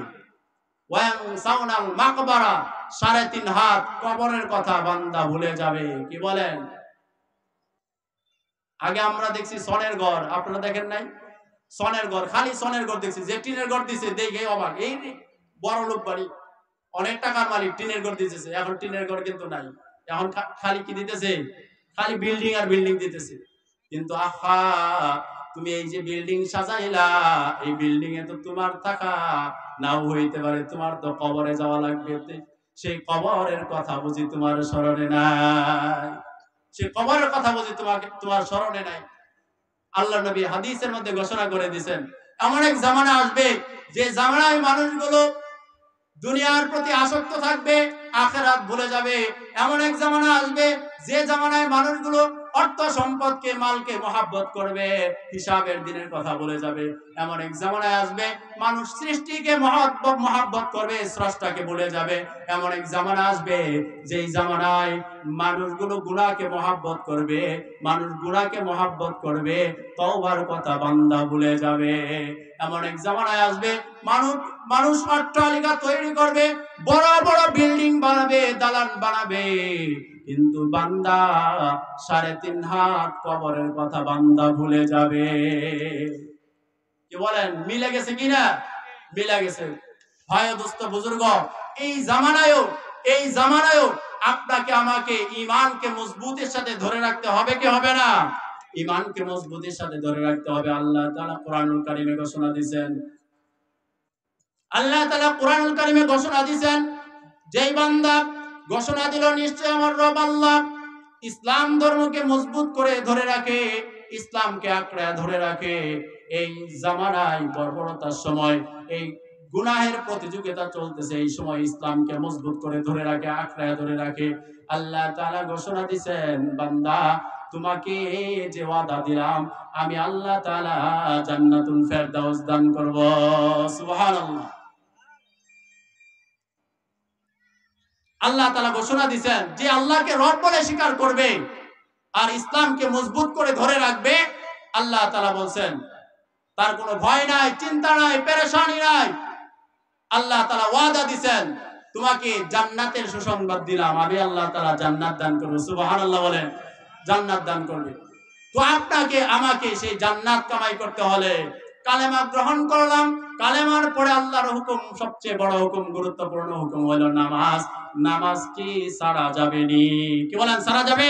ওয়া ইয়ানসাউনাল মাকবারা 3.5 হাত কবরের কথা বান্দা ভুলে যাবে। কি বলেন? আগে আমরা দেখছি সনের ঘর, আপনারা দেখেন নাই? সনের ঘর, খালি সনের ঘর দেখছি, যে টিনের ঘর দিছে দেখে অবাক, এই বড় লোক বাড়ি, অনেক টাকার মালিক, টিনের ঘর দিতেছে। এখন টিনের ঘর কিন্তু নাই, এখন খালি কি দিতেছে? খালি বিল্ডিং আর বিল্ডিং দিতেছে। কিন্তু আহা, তুমি এই যে বিল্ডিং সাজাইলা, এই বিল্ডিং এ তো তোমার থাকা নাও হইতে পারে, তোমার তো কবরে যাওয়া লাগবে, সেই কবরের কথা বুঝি তোমার স্মরণে নাই? সে কবরের কথা বুঝি তোমার স্মরণে নাই? আল্লাহ নবী হাদিসের মধ্যে ঘোষণা করে দিয়েছেন, এমন এক জামানা আসবে যে জামানায় মানুষগুলো দুনিয়ার প্রতি আসক্ত থাকবে, আখিরাত ভুলে যাবে। এমন এক জামানা আসবে যে জামানায় মানুষগুলো অর্থ সম্পদকে, মালকে মহাব্বত করবে, হিসাবের দিনের কথা ভুলে যাবে। এমন এক জামানায় আসবে মানুষ সৃষ্টিকে মহাব্বত করবে, স্রষ্টাকে ভুলে যাবে। এমন এক জামানা আসবে যেই জামানায় মানুষগুলো গুনাহকে মহাব্বত করবে, মানুষ গুনাহকে মহাব্বত করবে, তওবার কথা বান্দা ভুলে যাবে। এমন এক জামানায় আসবে মানুষ অট্টালিকা তৈরি করবে, বড় বড় বিল্ডিং বানাবে, দালান বানাবে, কিন্তু বান্দা 3.5 হাত কবরের কথা বান্দা ভুলে যাবে। কি বলেন, মিলে গেছে কিনা? মিলে গেছে। ভাই ও দোস্ত বুজুর্গ, এই জামানায়ও আপনাকে আমাকে ঈমানকে মজবুতের সাথে ধরে রাখতে হবে কি হবে না? ঈমানকে মজবুতের সাথে ধরে রাখতে হবে। আল্লাহ তাআলা কোরআনুল কারীমে ঘোষণা দিয়েছেন, আল্লাহ তাআলা কোরআনুল কারীমে ঘোষণা দিয়েছেন, যেই বান্দা ঘোষণা দিল নিশ্চয় আমার রব আল্লাহ ইসলাম ধর্মকে মজবুত করে ধরে রাখে, ইসলামকে আঁকড়ে ধরে রাখে, এই জামানায় বর্বরতার সময়, এই গুনাহের প্রতিযোগিতা চলতেছে, এই সময় ইসলামকে মজবুত করে ধরে রাখে, আঁকড়ে ধরে রাখে। আল্লাহ তাআলা ঘোষণা দিয়েছেন, বান্দা তোমাকে যে ওয়াদা দিলাম, আমি আল্লাহ তাআলা জান্নাতুল ফেরদাউস দান করব। সুবহানাল্লাহ। আল্লাহ তাআলা ঘোষণা দিয়েছেন, যে আল্লাহকে রব বলে স্বীকার করবে আর ইসলামকে মজবুত করে ধরে রাখবে, আল্লাহ তাআলা বলছেন তার কোনো ভয় নাই, চিন্তা নাই, পেরেশানি নাই। আল্লাহ তাআলা ওয়াদা দিয়েছেন, তোমাকে জান্নাতের সুসংবাদ দিলাম, আমি আল্লাহ তাআলা জান্নাত দান করব। সুবহানাল্লাহ বলেন, জান্নাত দান করবে। তো আপনাকে আমাকে সেই জান্নাত কামাই করতে হলে কালেমা গ্রহণ করলাম, কালেমার পরে আল্লাহর হুকুম, সবচেয়ে বড় হুকুম, গুরুত্বপূর্ণ হুকুম হলো নামাজ। নামাজ কি সারা যাবে নি? কি বলেন, সারা যাবে?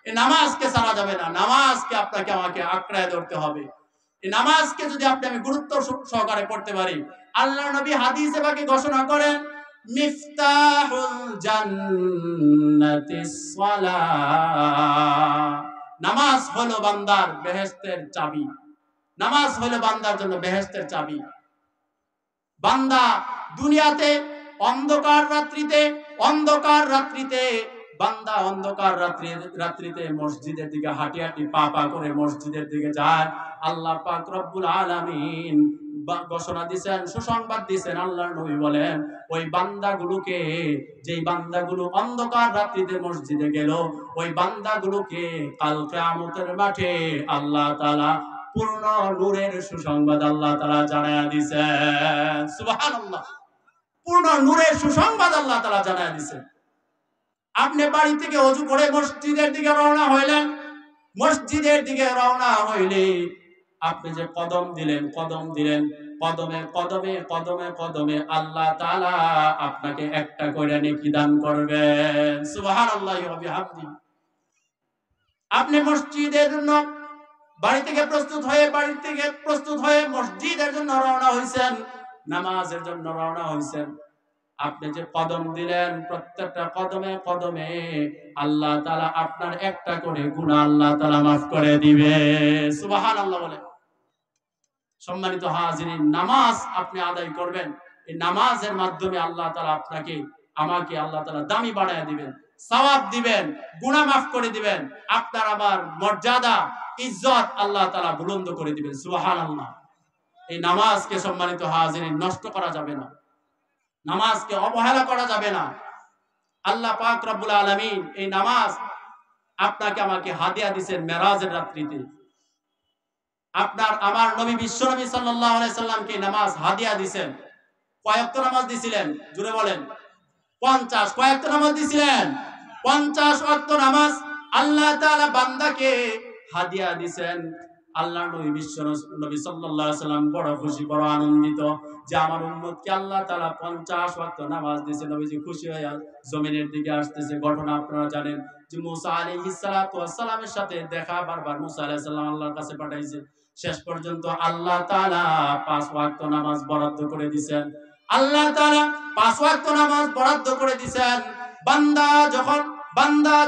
এই নামাজকে সারা যাবে না, নামাজকে আপনাকে আমাকে আঁকড়ায় ধরতে হবে। এই নামাজকে যদি আমি গুরুত্ব সহকারে পড়তে পারি, আল্লাহ নবী হাদিসে পাকে ঘোষণা করেন, মিফতাহুল জান্নাতিস সালাহ, নামাজ হলো বান্দার বেহেশতের চাবি। নামাজ হলো বান্দার জন্য বেহেশতের চাবি। বান্দা দুনিয়াতে অন্ধকার রাত্রিতে বান্দা অন্ধকার রাত্রিতে মসজিদের দিকে হাঁটি হাঁটি পা পা করে মসজিদের দিকে যায়। আল্লাহ পাক রব্বুল আলামিন ঘোষণা দিয়েছেন, সুসংবাদ দিয়েছেন। আল্লাহর নবী বলেন, ওই বান্দাগুলোকে, যেই বান্দাগুলো অন্ধকার রাত্রিতে মসজিদে গেল, ওই বান্দাগুলোকে কাল কিয়ামতের মাঠে আল্লাহ তাআলা পূর্ণ নূরের সুসংবাদ আল্লাহ তাআলা জানায়া দিয়েছেন। সুবহানাল্লাহ। পূর্ণ নূরের সুসংবাদ আল্লাহ তাআলা জানায়া দিয়েছেন। আপনি বাড়ি থেকে ওযু করে মসজিদের দিকে রওনা হইলেন, মসজিদের দিকে রওনা হইলে আপনি যে কদম দিলেন, কদমে কদমে কদমে কদমে আল্লাহ তাআলা আপনাকে একটা করে নেকি দান করবেন। সুবহানাল্লাহি ওয়া বিহামদিহি। আপনি মসজিদের জন্য বাড়ি থেকে প্রস্তুত হয়ে মসজিদের জন্য রওনা হইছেন, নামাজের জন্য রওনা হইছেন। আপনি যে কদম দিলেন, প্রত্যেকটা কদমে কদমে আল্লাহ তাআলা আপনার একটা করে গুনাহ আল্লাহ তাআলা মাফ করে দিবে। সুবহানাল্লাহ বলে। সম্মানিত হাজিরিন, নামাজ আপনি আদায় করবেন, এই নামাজের মাধ্যমে আল্লাহ তাআলা আপনাকে আমাকে আল্লাহ তাআলা দামি বানায় দিবেন, সওয়াব দিবেন, গুনাহ মাফ করে দিবেন, আপনার আমার মর্যাদা ইজ্জত আল্লাহ তাআলা বুলন্দ করে দিবেন। সুবহানাল্লাহ। এই নামাজকে সম্মানিত হাজিরিন নষ্ট করা যাবে না, নামাজকে অবহেলা করা যাবে না। আল্লাহ পাক রব্বুল আলামিন এই নামাজ আপনাকে আমাকে হাদিয়া দিবেন মেরাজের রাত্রিতে। আপনার আমার নবী বিশ্বনবী সাল্লাল্লাহু আলাইহি সাল্লামকে নামাজ হাদিয়া দিবেন। কয় ওয়াক্ত নামাজ দিছিলেন? জোরে বলেন। 50। কয় ওয়াক্ত নামাজ দিছিলেন? 50 ওয়াক্ত নামাজ আল্লাহ তাআলা বান্দাকে হাদিয়া দিবেন। আল্লাহ নবী বিশ্বনবী সাল্লাল্লাহু আলাইহি সাল্লাম বড় খুশি, বড় আনন্দিত যে আমার উম্মতকে আল্লাহ তাআলা 50 ওয়াক্ত নামাজ দিয়েছে। নবীজি খুশি হয়ে জমিনের দিকে আসতেছে। ঘটনা আপনারা জানেন যে মুসা আলাইহিস সালাতু ওয়াস সালামের সাথে দেখা বারবার মুসা আলাইহিস সালাম আল্লাহর কাছে পাঠাইছে। শেষ পর্যন্ত আল্লাহ তাআলা 5 ওয়াক্ত নামাজ বরাদ্দ করে দিয়েছেন। আল্লাহ তাআলা 5 ওয়াক্ত নামাজ বরাদ্দ করে দিয়েছেন। বান্দা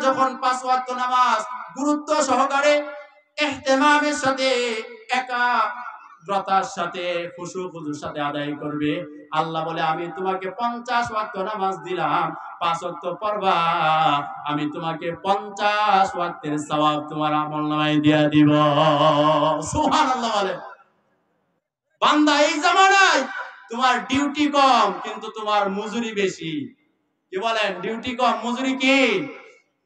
যখন 5 ওয়াক্ত নামাজ গুরুত্ব সহকারে ইহতিমামের সাথে একাগ্রতার সাথে খুশুর সাথে আদায় করবে, আল্লাহ বলে আমি তোমাকে 50 ওয়াক্ত নামাজ দিলাম, 5 ওয়াক্ত পড়বা, আমি তোমাকে 50 ওয়াক্তের সওয়াব তোমার আমলনামায় দিয়ে দিব। সুবহানাল্লাহ বলে। বান্দা এই জামানায় তোমার ডিউটি কম কিন্তু তোমার মজুরি বেশি। কি বলেন? ডিউটি কম মজুরি কি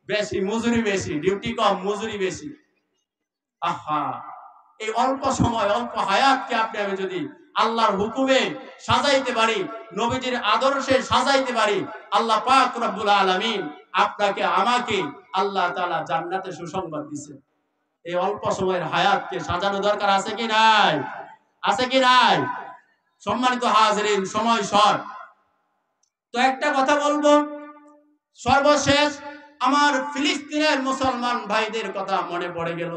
বেশি? মজুরি বেশি। ডিউটি কম মজুরি বেশি। আহা, এই অল্প সময় অল্প হায়াতকে আপনি আমি যদি আল্লাহর হুকুমে সাজাইতে পারি, নবীজির আদর্শে সাজাইতে পারি, আল্লাহ পাক রব্বুল আলামিন আপনাকে আমাকে আল্লাহ তাআলা জান্নাতে সুসংবাদ দিয়েছেন। এই অল্প সময়ের হায়াতকে সাজানো দরকার আছে কি নাই? আছে কি নাই? সম্মানিত হাজিরিন, সময় শর্ট, তো একটা কথা বলবো সর্বশেষ। আমার ফিলিস্তিনের মুসলমান ভাইদের কথা মনে পড়ে গেল।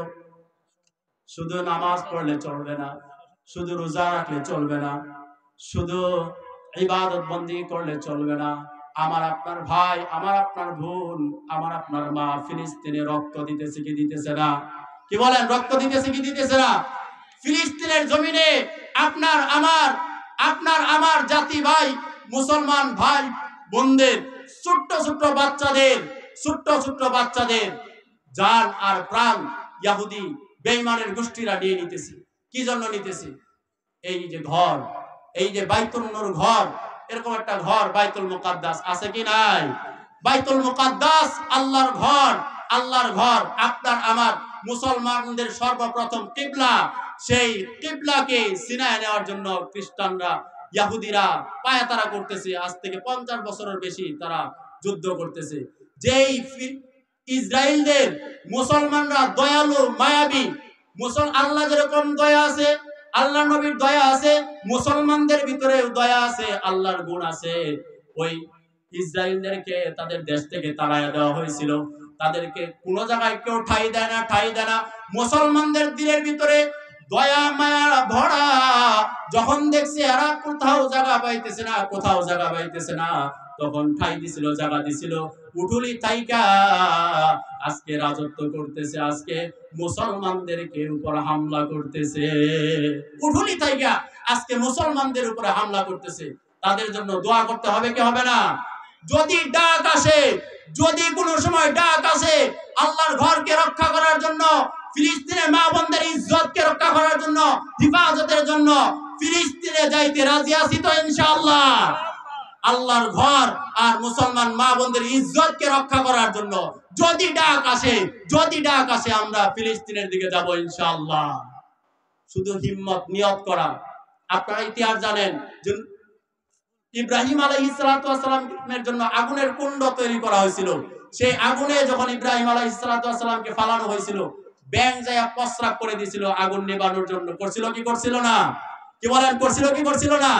শুধু নামাজ পড়লে চলবে না, শুধু রোজা রাখলে চলবে না, শুধু ইবাদত বন্দেগী করলে চলবে না। আমার আপনার ভাই, আমার আপনার বোন, আমার আপনার মা ফিলিস্তিনে রক্ত দিতেছে কি দিতেছে না? কি বলেন? রক্ত দিতেছে কি দিতেছে না? ফিলিস্তিনের জমিনে আপনার আমার জাতি ভাই মুসলমান ভাই বোনদের ছোট্ট ছোট্ট বাচ্চাদের জান আর প্রাণ ইহুদি বেঈমানের গোষ্ঠীরা নিয়ে নিতেছে। কি জন্য নিতেছে? এই যে ঘর, এই যে বাইতুল নূর ঘর, এরকম একটা ঘর বাইতুল মুকাদ্দাস আছে কি নাই? বাইতুল মুকাদ্দাস আল্লাহর ঘর, আপনার আমার মুসলমানদের সর্বপ্রথম কিবলা। সেই কিবলাকে ছিনায় নেওয়ার জন্য খ্রিস্টানরা, ইহুদিরা পায়তারা করতেছে। আজ থেকে 50 বছরের বেশি তারা যুদ্ধ করতেছে। যেই ইসরায়েলদের মুসলমানরা দয়ালু, মায়াবী, আল্লাহ যেরকম দয়া আছে, আল্লাহ নবীর দয়া আছে, মুসলমানদের ভিতরে দয়া আছে, আল্লাহর গুণ আছে। ওই ইসরায়েলদেরকে তাদের দেশ থেকে তাড়াইয়া দেওয়া হয়েছিল। তাদেরকে কোন জায়গায় কেউ ঠাঁই দেয় না। মুসলমানদের দিলের ভিতরে দয়া মায়া ভরা। যখন দেখছে এরা কোথাও জায়গা পাইতেছে না, তখন ঠাই দিছিল, জায়গা দিছিল। উঠুলি থাইকা আজকে রাজত্ব করতেছে, আজকে মুসলমানদেরকে উপর হামলা করতেছে। উঠুলি থাইকা আজকে মুসলমানদের উপরে হামলা করতেছে। তাদের জন্য দোয়া করতে হবে কি হবে না? যদি ডাক আসে যদি কোনো সময় ডাক আসে আল্লাহর ঘরকে রক্ষা করার জন্য, ফিলিস্তিনের মা বোনদের ইজ্জতকে রক্ষা করার জন্য, হিফাজতের জন্য ফিলিস্তিনে যাইতে রাজি আছি তো ইনশাআল্লাহ। আল্লাহর ঘর আর মুসলমান মা বোনদের ইজ্জতকে রক্ষা করার জন্য যদি ডাক আসে আমরা ফিলিস্তিনের দিকে যাব ইনশাআল্লাহ। শুধু হিম্মত নিয়ত করা। আপনারা ইতিহাস জানেন যে ইব্রাহিম আলাইহিস সালাতু ওয়াস সালামের জন্য আগুনের কুণ্ড তৈরি করা হয়েছিল। সেই আগুনে যখন ইব্রাহিম আলাইহিস সালাতু ওয়াস সালামকে ফালানো হয়েছিল, ব্যাঙ যায় প্রস্রাব করে দিয়েছিল আগুন নেভানোর জন্য। করছিল কি করছিল না? কি বলেন, করছিল কি করছিল না?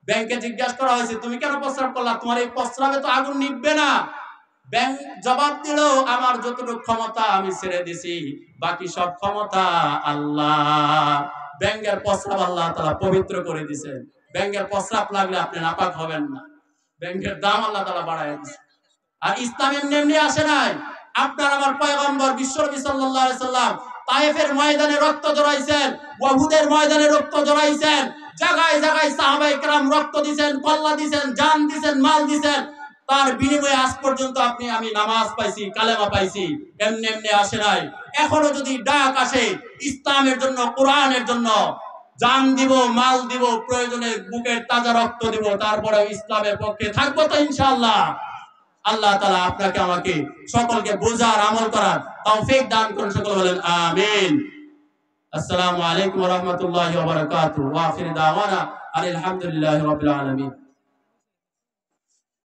ব্যাংকে জিজ্ঞাসা করা হয়েছে তুমি কেন প্রস্রাব করলা, তোমার এই প্রস্রাবে তো আগুন নিভবে না। ব্যাংক জবাব দিল আমার যতটুকু ক্ষমতা আমি ছেড়ে দিছি, বাকি সব ক্ষমতা আল্লাহ। ব্যাংকের প্রস্রাব আল্লাহ তাআলা পবিত্র করে দিয়েছেন। ব্যাংকের প্রস্রাব লাগলে আপনি নাপাক হবেন না, ব্যাংকের দাম আল্লাহ তাআলা বাড়ায় দিয়েছে। আর ইসলাম এমনি আসে নাই। আপনার আমার পয়গম্বর বিশ্বনবী সাল্লাল্লাহু আলাইহি সাল্লাম তায়েফের ময়দানে রক্ত ঝরাইছেন, উহুদের ময়দানে রক্ত ঝরাইছেন, জায়গায় জায়গায় সাহাবায়ে কেরাম রক্ত দিবেন, কল্লা দিবেন, জান দিবেন, মাল দিবেন। তার বিনিময়ে আজ পর্যন্ত আমি নামাজ পাইছি, কালেমা পাইছি। এমনি আসে নাই। এখনো যদি ডাক আসে ইসলামের জন্য, কোরআনের জন্য জান দিব, মাল দিব, প্রয়োজনে বুকের তাজা রক্ত দিব, তারপরে ইসলামের পক্ষে থাকবো তো ইনশাআল্লাহ। আল্লাহ তাআলা আপনাকে আমাকে সকলকে বোঝার আমল করার তৌফিক দান করুন। সকলে বলেন আমিন। আসসালামু আলাইকুম ওয়া রাহমাতুল্লাহি ওয়া বারাকাতুহু। ওয়া আখিরু দাওয়ানা আলহামদুলিল্লাহি রাব্বিল আলামিন।